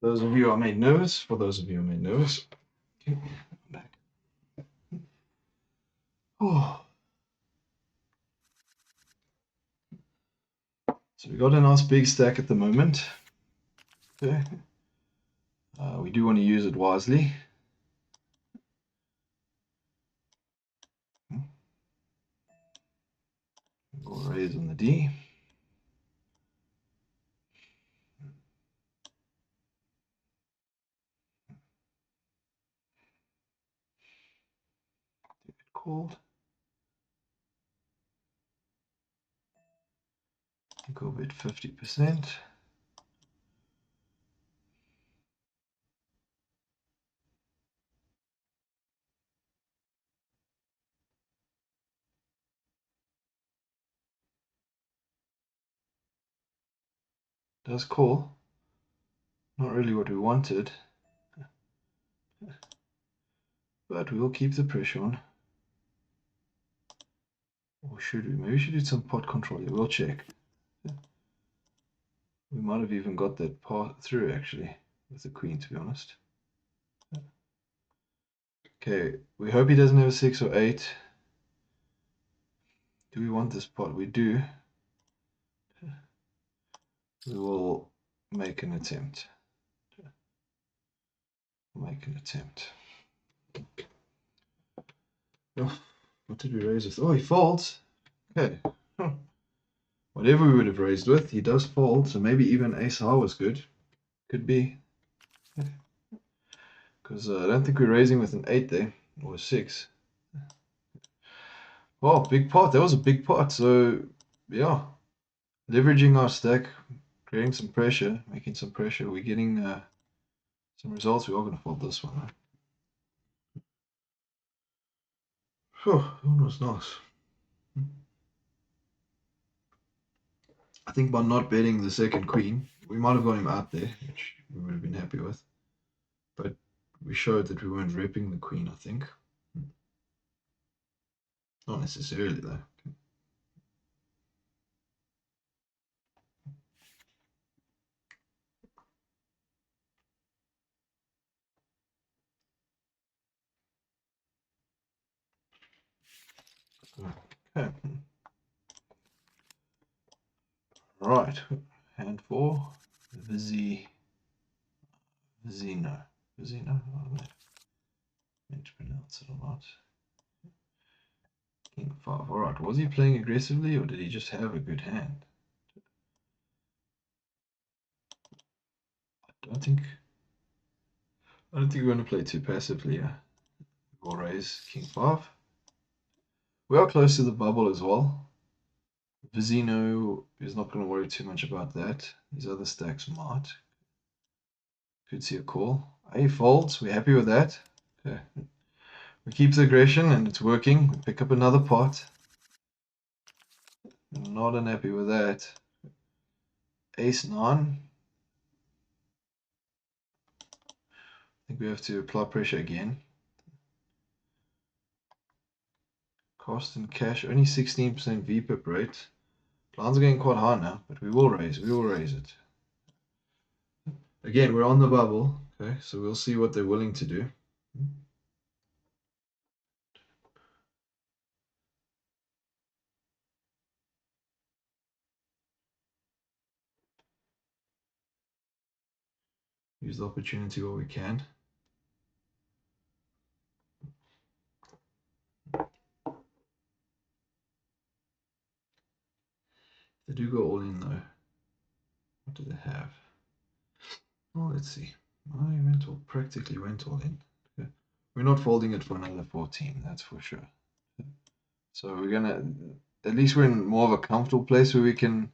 Those of you I made nervous. For those of you I made nervous. Okay, I'm back. Oh. So we got a nice big stack at the moment. Okay. We do want to use it wisely. We'll raise on the D. Called. Go bid 50%. Does call. Not really what we wanted. But we will keep the pressure on. Or should we? Maybe we should do some pot control here. We'll check. We might have even got that part through actually with the queen, to be honest. Okay, we hope he doesn't have a 6 or 8. Do we want this pot? We do. We will make an attempt. Make an attempt. Oh, what did we raise with? Oh, he folds. Okay. Huh. Whatever we would have raised with, he does fold. So maybe even ace high was good. Could be. Because I don't think we're raising with an 8 there. Or a 6. Oh, big pot. That was a big pot. So, yeah. Leveraging our stack, creating some pressure, making some pressure. We're getting some results. We are going to fold this one. Right? Oh, that one was nice. I think by not betting the second queen, we might have got him out there, which we would have been happy with. But we showed that we weren't repping the queen, I think. Not necessarily, though. Okay. Right. Hand 4. Vizino. Vizino. Oh, meant to pronounce it or not. King 5. Alright, was he playing aggressively or did he just have a good hand? I don't think we're going to play too passively here. We'll raise King 5. We are close to the bubble as well. Vizino is not going to worry too much about that. These other stacks might. Could see a call. A folds. We're happy with that. Okay. We keep the aggression and it's working. We pick up another pot. Not unhappy with that. Ace 9. I think we have to apply pressure again. Cost and cash, only 16% VPIP rate. Lines are getting quite high now, but we will raise it. Again, we're on the bubble, okay, so we'll see what they're willing to do. Use the opportunity where we can. They do go all in though. What do they have? Well, let's see. Practically went all in. Okay. We're not folding it for another 14, that's for sure. So we're gonna, at least we're in more of a comfortable place where we can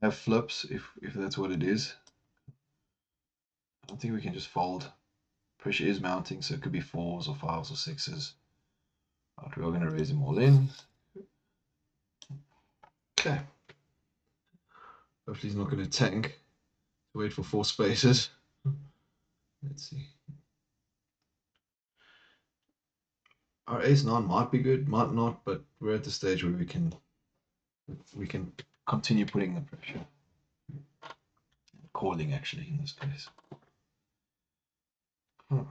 have flips if that's what it is. I don't think we can just fold. Pressure is mounting, so it could be 4s or 5s or 6s. But we are going to raise them all in. Okay. Hopefully he's not going to tank. Wait for 4 spaces. Let's see. Our ace 9 might be good, might not, but we're at the stage where we can continue putting the pressure. Calling actually in this case. Huh.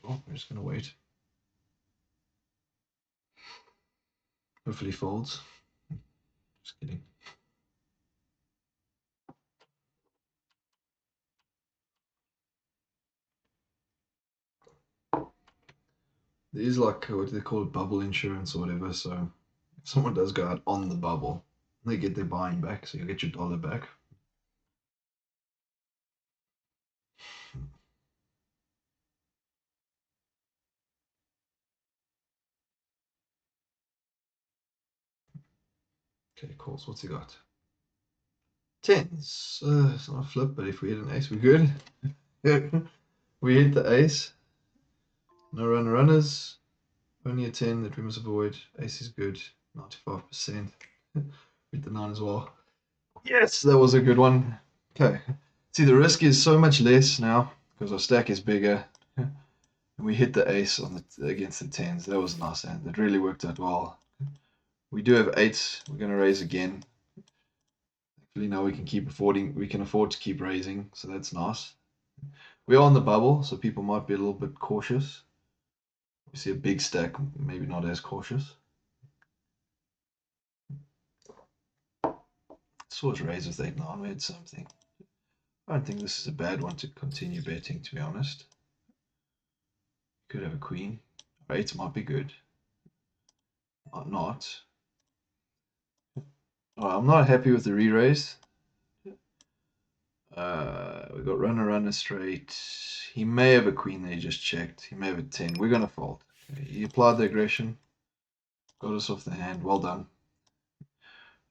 Oh, we're just gonna wait. Hopefully folds. Just kidding. There is like what do they call it, bubble insurance or whatever. So if someone does go out on the bubble, they get their buying back, so you get your dollar back. Okay, calls. What's he got? Tens. It's not a flip, but if we hit an ace, we're good. We hit the ace. No runners. Only a 10 that we must avoid. Ace is good. 95%. Hit the 9 as well. Yes, that was a good one. Okay. See, the risk is so much less now because our stack is bigger. And we hit the ace on the against the 10s. That was a nice hand. That really worked out well. We do have 8s. We're going to raise again. Thankfully, now we can keep affording. We can afford to keep raising, so that's nice. We are on the bubble, so people might be a little bit cautious. We see a big stack, maybe not as cautious. Swords raise with 8-9. We had something. I don't think this is a bad one to continue betting, to be honest. Could have a queen. 8s might be good. Might not. I'm not happy with the re-raise. We got runner straight. He may have a queen that he just checked. He may have a 10. We're going to fold. Okay, he applied the aggression. Got us off the hand. Well done.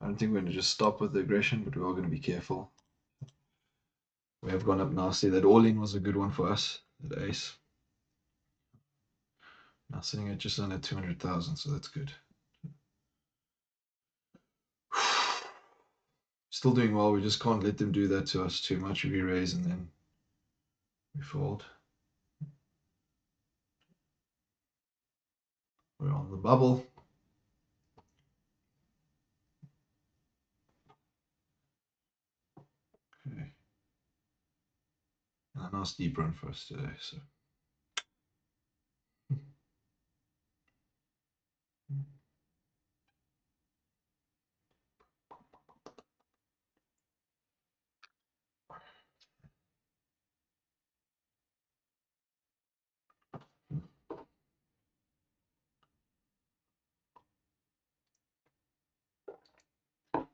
I don't think we're going to just stop with the aggression, but we are going to be careful. We have gone up nicely. That all-in was a good one for us. That ace. Now sitting at just under 200,000, so that's good. Still doing well. We just can't let them do that to us too much. We raise and then we fold. We're on the bubble. Okay. And a nice deep run for us today. So.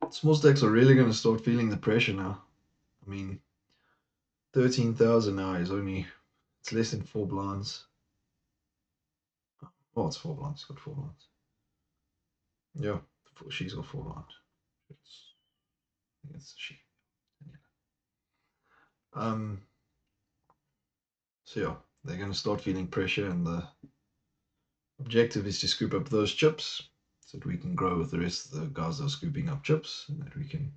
Small stacks are really going to start feeling the pressure now. I mean, 13,000 now is only, it's less than 4 blinds. Oh, it's 4 blinds. It's got 4 blinds. Yeah, she's got 4 blinds. I think it's she. So yeah, they're going to start feeling pressure, and the objective is to scoop up those chips so that we can grow with the rest of the guys that are scooping up chips, and that we can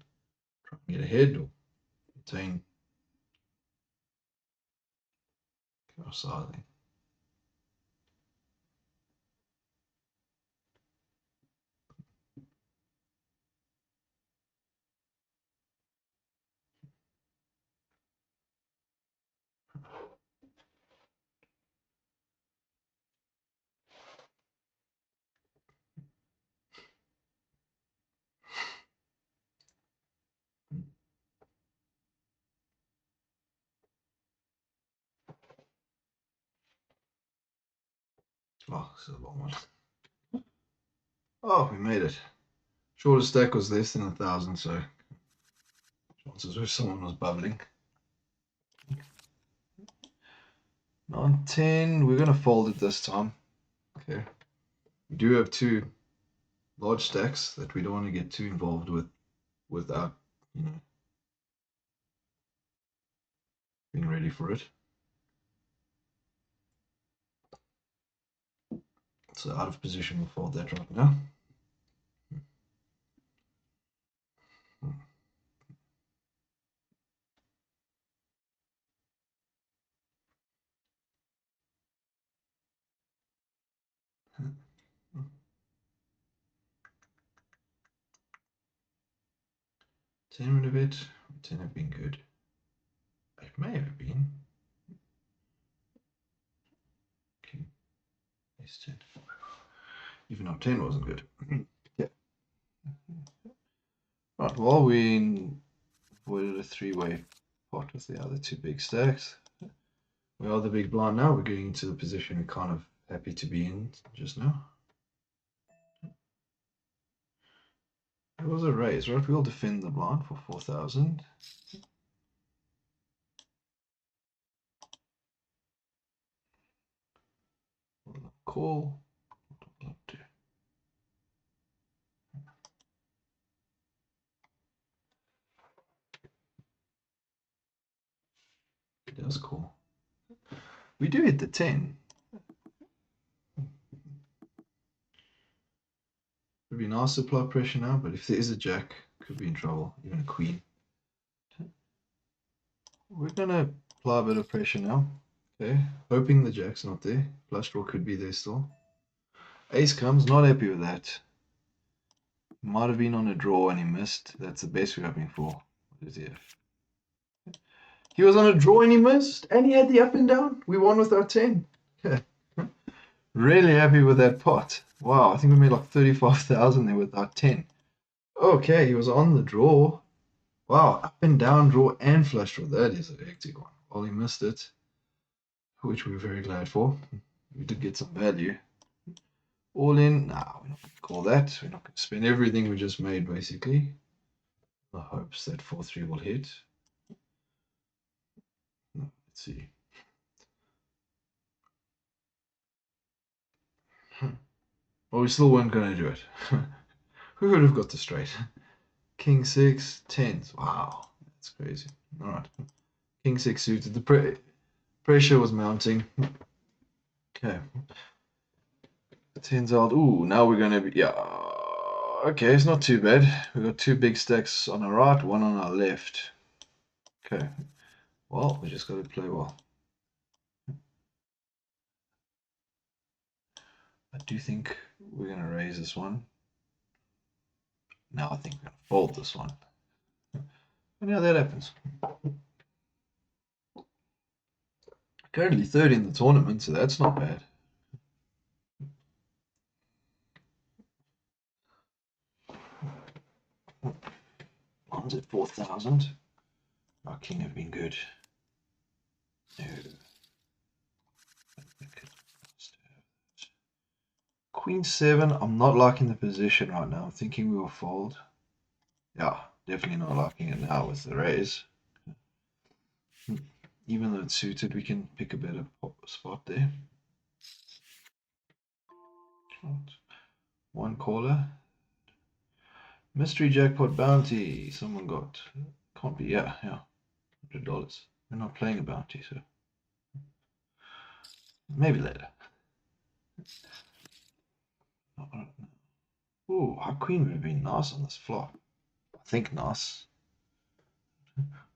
try and get ahead or retain our sizing. Oh, this is a long one. Oh, we made it. Shortest stack was less than 1,000, so chances were someone was bubbling. 910, we're gonna fold it this time. Okay. We do have 2 large stacks that we don't want to get too involved with without, being ready for it. So out of position, we'll fold that right now. Ten would have it. 10 have been good. It may have been. ace 10. Even though 10 wasn't good. Yeah. Right, well, we avoided a three-way pot with the other two big stacks. We are the big blind now. We're getting into the position we're kind of happy to be in just now. It was a raise, right? We'll defend the blind for 4,000. We'll call. It does call. We do hit the 10. Would be nice to apply pressure now, but if there is a jack, could be in trouble, even a queen. We're gonna apply a bit of pressure now. Okay, hoping the jack's not there. Flush draw could be there still. Ace comes, not happy with that. Might have been on a draw and he missed. That's the best we're hoping for. What is he have? He was on a draw and he missed, and he had the up and down. We won with our 10. Really happy with that pot. Wow, I think we made like 35,000 there with our 10. Okay, he was on the draw. Wow, up and down draw and flush draw. That is a hectic one. Well, he missed it, which we're very glad for. We did get some value. All in. Nah, we're not going to call that. We're not going to spend everything we just made, basically. The hopes that 4-3 will hit. No, let's see. Well, we still weren't going to do it. Who would have got the straight? King 6, 10s. Wow, that's crazy. All right. King 6 suited. The pressure was mounting. Okay. 10s out. Ooh, now we're going to be. Yeah. Okay, it's not too bad. We've got two big stacks on our right, one on our left. Okay. Well, we just got to play well. I do think we're going to raise this one. Now I think we're going to fold this one. And yeah, that happens. Currently third in the tournament, so that's not bad. One's at 4,000. Our king have been good. No. Queen 7, I'm not liking the position right now. I'm thinking we will fold. Yeah, definitely not liking it now with the raise. Even though it's suited, we can pick a better spot there. One caller. Mystery jackpot bounty. Someone got. Can't be. Yeah. $100. We're not playing a bounty, so maybe later. Ooh, our queen would have been nice on this flop. I think nice.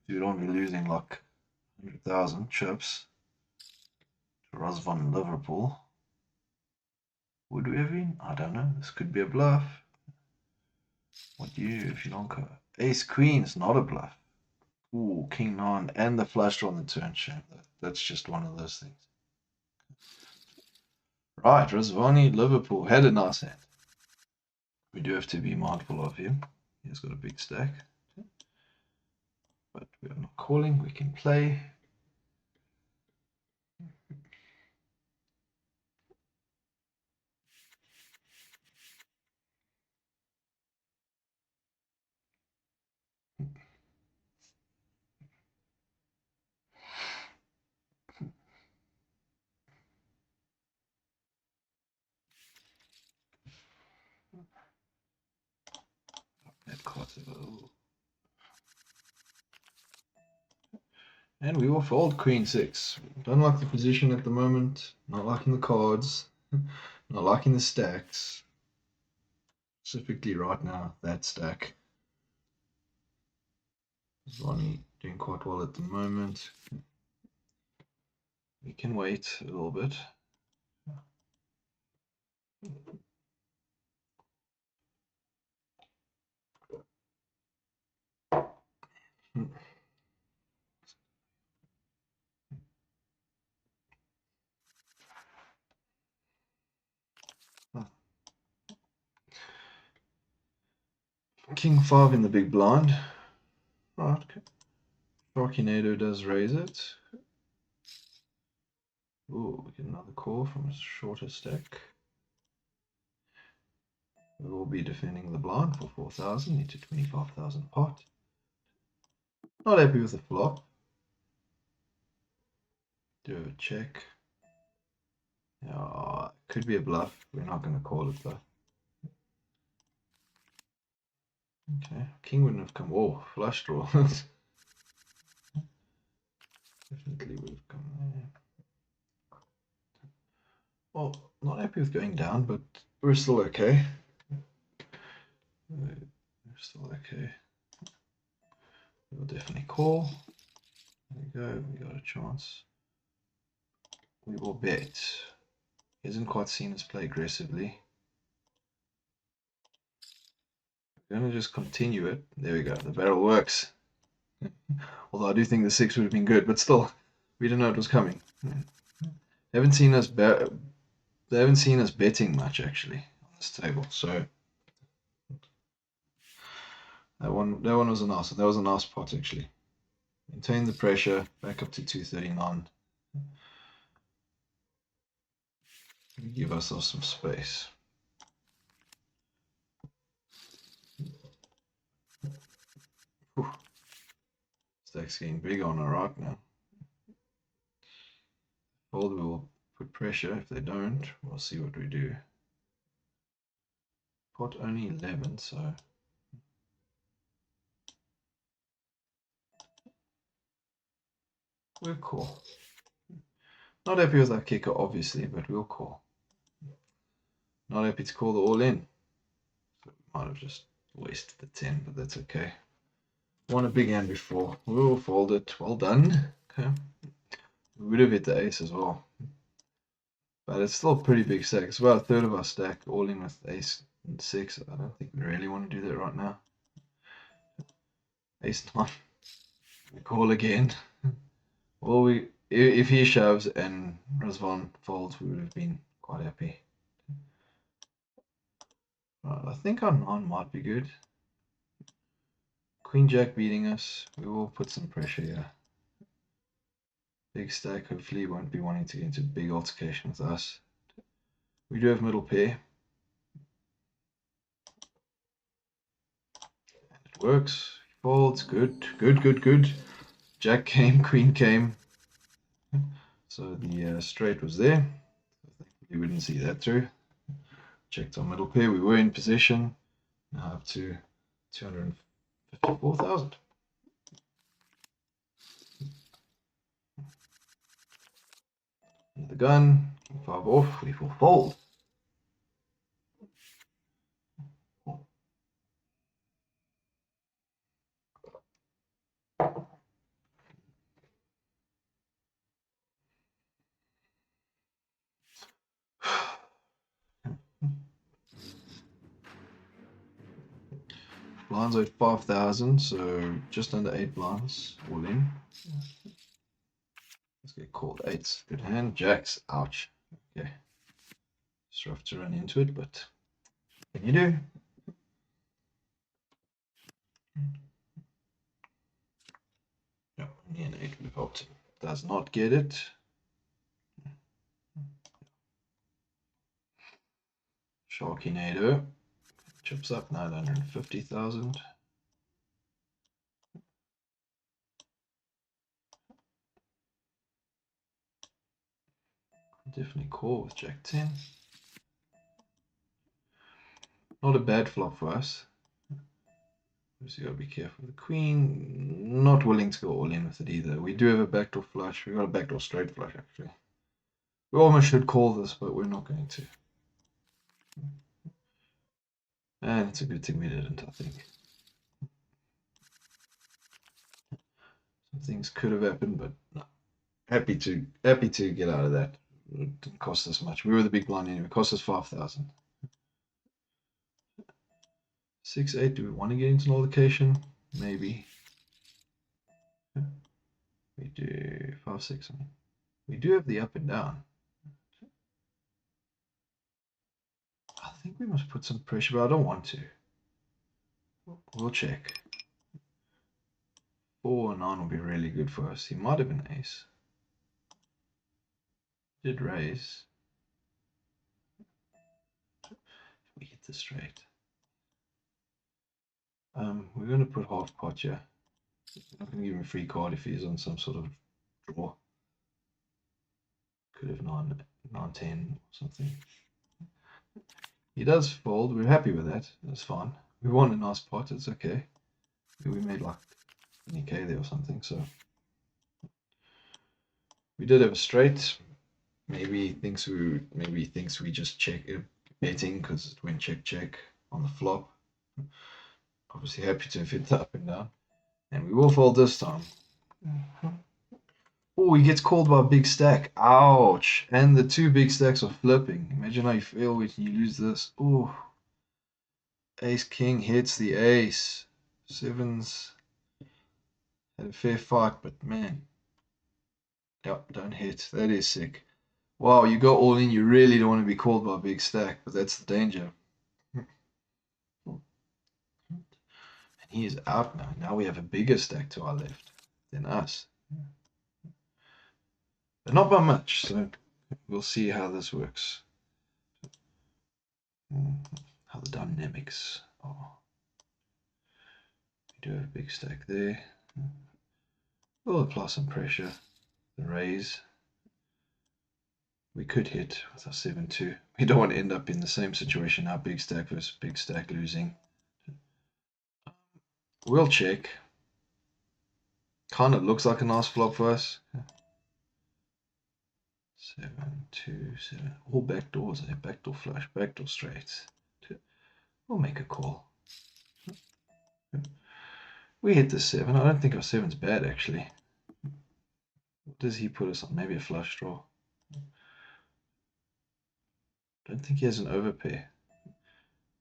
You don't be losing like 100,000 chips to Razvan Liverpool. Would we have been? I don't know. This could be a bluff. What do you if you don't cover? Ace Queen is not a bluff. Ooh, King 9 and the flush draw on the turn. Shame. That's just one of those things. Right, Razvani Liverpool had a nice hand. We do have to be mindful of him. He's got a big stack. But we are not calling. We can play. And we will fold Queen 6. Don't like the position at the moment. Not liking the cards. Not liking the stacks. Specifically right now, that stack. Ronnie doing quite well at the moment. We can wait a little bit. King 5 in the big blind. Right, okay. Sharknado does raise it. Ooh, we get another call from a shorter stack. We will be defending the blind for 4,000 into 25,000 pot. Not happy with the flop. Do a check. Could be a bluff. We're not going to call it though. Okay, king wouldn't have come. Oh, flush draw. Definitely would have come there. Well, not happy with going down, but we're still okay. We're still okay. We'll definitely call. There we go. We got a chance. We will bet. He hasn't quite seen us play aggressively. We're going to just continue it. There we go. The barrel works. Although I do think the 6 would have been good, but still, we didn't know it was coming. They haven't seen us betting much actually on this table, so that one was a nice. That was a nice pot actually. Maintain the pressure back up to 239. Give ourselves some space. Whew. Stack's getting big on our right now. Fold, we will put pressure. If they don't, we'll see what we do. Pot only 11, so we'll call. Not happy with our kicker, obviously, but we'll call. Not happy to call the all in. So we might have just wasted the 10, but that's okay. Won a big hand before. We'll fold it. Well done. Okay. We would have hit the ace as well. But it's still a pretty big stack. It's about a third of our stack, all in with ace and 6. I don't think we really want to do that right now. Ace 9. We call again. Well, if he shoves and Razvan folds, we would have been quite happy. Right, I think our 9 might be good. Queen Jack beating us. We will put some pressure here. Big stack. Hopefully he won't be wanting to get into big altercation with us. We do have middle pair. And it works. Folds. Good. Good. Jack came. Queen came. So the straight was there. We wouldn't see that through. Checked our middle pair. We were in position. Now up to 254,000. The gun, 5 off, we will fold. Blinds at 5,000, so just under 8 blinds, all in. Let's get called 8s. Good hand. Jacks, ouch. Okay. It's rough to run into it, but what can you do? Yep, only an 8 we've helped. Does not get it. Sharknado chips up 950,000. Definitely call with Jack 10. Not a bad flop for us. So you gotta be careful. The queen, not willing to go all in with it either. We do have a backdoor flush. We got a backdoor straight flush actually. We almost should call this, but we're not going to. And it's a good thing we didn't, I think. Some things could have happened, but no. Happy to get out of that. It didn't cost us much. We were the big blind anyway. It cost us 5,000. 6-8. Do we want to get into an allocation? Maybe. We do 5-6. We do have the up and down. I think we must put some pressure, but I don't want to. We'll check. 4 or 9 will be really good for us. He might have an ace. Did raise. We hit the straight. We're going to put half pot here. I'm going to give him a free card if he's on some sort of draw. Could have 9, 10 or something. He does fold. We're happy with that. That's fine. We won a nice pot. It's okay. We made like 20k there or something. So we did have a straight. Maybe he thinks we just check betting because it went check on the flop. Obviously happy to have hit the up and down. And we will fold this time. Oh, he gets called by a big stack. Ouch. And the 2 big stacks are flipping. Imagine how you feel when you lose this. Oh. Ace king hits the ace. Sevens had a fair fight, but man. Yep, don't hit. That is sick. Wow, you go all in. You really don't want to be called by a big stack, but that's the danger. And he is out now. Now we have a bigger stack to our left than us. But not by much, so we'll see how this works. How the dynamics are. We do have a big stack there. We'll apply some pressure. The raise. We could hit with our 7-2. We don't want to end up in the same situation now, big stack versus big stack losing. We'll check. Kind of looks like a nice flop for us. 7, 2, 7. All backdoors, backdoor flush, backdoor straights. We'll make a call. We hit the 7. I don't think our 7's bad actually. What does he put us on? Maybe a flush draw. Don't think he has an overpair.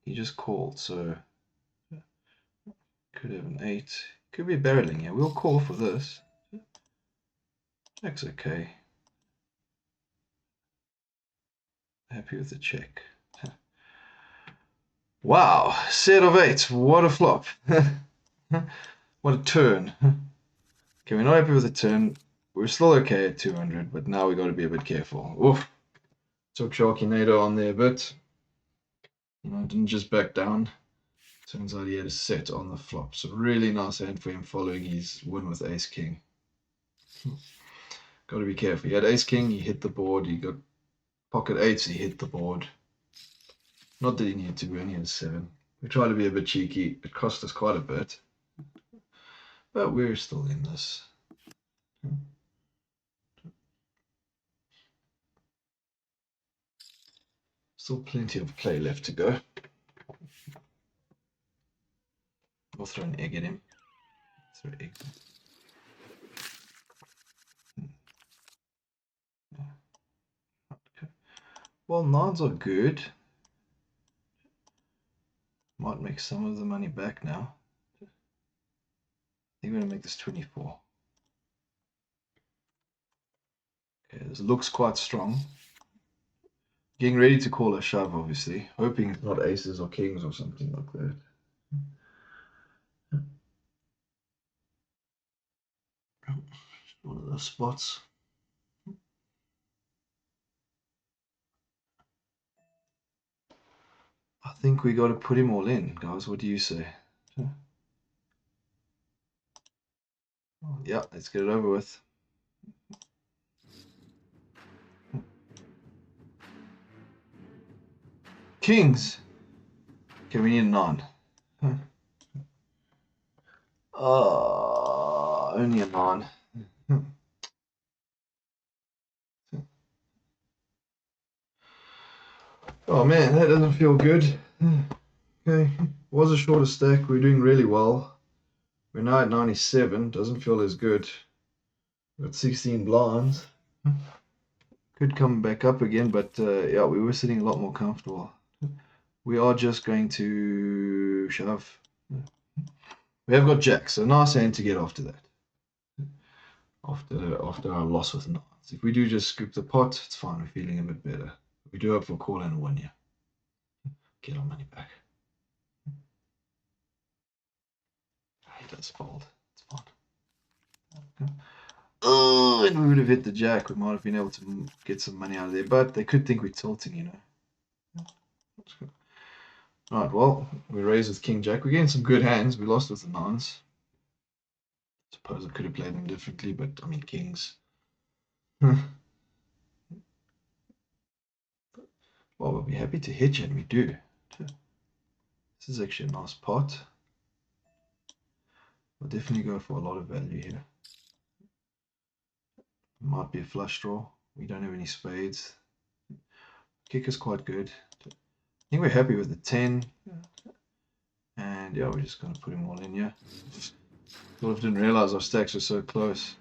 He just called, so could have an 8. Could be barreling here. We'll call for this. That's okay. Happy with the check. Wow, set of 8. What a flop. What a turn. Okay, we're not happy with the turn. We're still okay at 200, but now we got to be a bit careful. Oof. Took Sharkinator on there a bit. Didn't just back down. Turns out he had a set on the flop. So really nice hand for him following his win with Ace King. Got to be careful. He had Ace King, he hit the board. He got pocket 8s, he hit the board. Not that he needed to, we only had 7. We tried to be a bit cheeky. It cost us quite a bit. But we're still in this. Still plenty of play left to go. We'll throw an egg at him. Throw eggs. Well, 9s are good. Might make some of the money back now. I think we're going to make this 24. Okay, this looks quite strong. Getting ready to call a shove, obviously. Hoping it's not aces or kings or something like that. One of those spots. I think we got to put him all in, guys. What do you say? Yeah, let's get it over with. Kings. Okay, we need a 9. Only a 9. Oh man, that doesn't feel good. Okay, was a shorter stack. We're doing really well. We're now at 97. Doesn't feel as good. We've got 16 blinds. Could come back up again, but yeah, we were sitting a lot more comfortable. We are just going to shove. We have got jacks, so nice hand to get after that. After our loss with 9s. If we do just scoop the pot, it's fine. We're feeling a bit better. We do hope for a call and a 1 year. Get our money back. does fold. It's fine. Oh, and we would have hit the jack. We might have been able to get some money out of there, but they could think we're tilting, you know. Right, well, we raised with king jack. We're getting some good hands. We lost with the nines. Suppose I could have played them differently, but I mean, kings. Well, we'll be happy to hit you, and we do. This is actually a nice pot. We'll definitely go for a lot of value here. Might be a flush draw. We don't have any spades. Kick is quite good. I think we're happy with the 10. And yeah, we're just going to put him all in here. Sort of didn't realize our stacks were so close.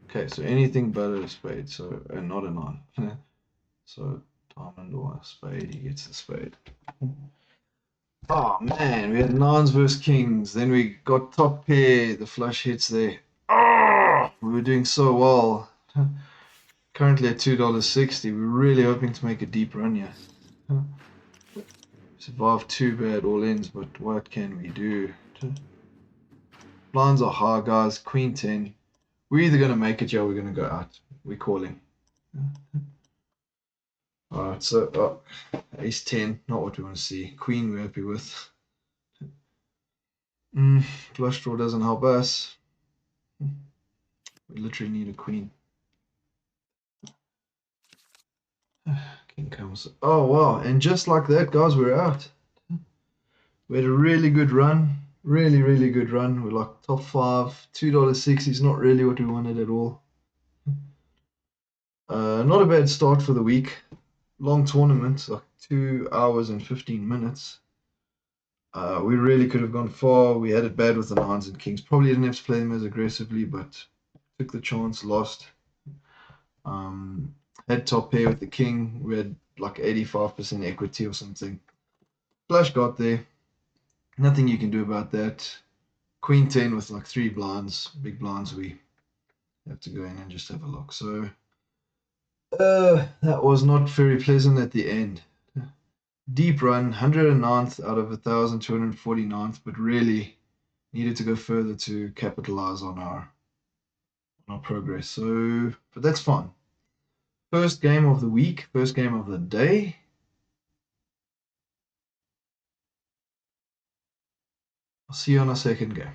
Okay, so anything but a spade, so and not a 9. So diamond or a spade, he gets the spade. Oh man, we had 9s versus kings. Then we got top pair, the flush hits there. Oh, we were doing so well. Currently at $2.60. We're really hoping to make a deep run here. Survived 2 bad all-ins, but what can we do? Blinds are high, guys. Queen 10. We're either going to make it or we're going to go out. We're calling. Alright, so ace 10, not what we want to see. Queen we're happy with. Flush draw doesn't help us. We literally need a queen. King comes. Oh wow, and just like that, guys, we're out. We had a really good run. Really good run. We're like top 5. $2.60 is not really what we wanted at all. Not a bad start for the week. Long tournament, like 2 hours and 15 minutes. We really could have gone far. We had it bad with the 9s and kings. Probably didn't have to play them as aggressively, but took the chance, lost. Had top pair with the king. We had like 85% equity or something. Flush got there. Nothing you can do about that. Queen 10 with like 3 blinds, big blinds. We have to go in and just have a look. So that was not very pleasant at the end. Deep run, 109th out of 1,249th, but really needed to go further to capitalize on our progress. So, but that's fine. First game of the week, first game of the day. I'll see you on our second game.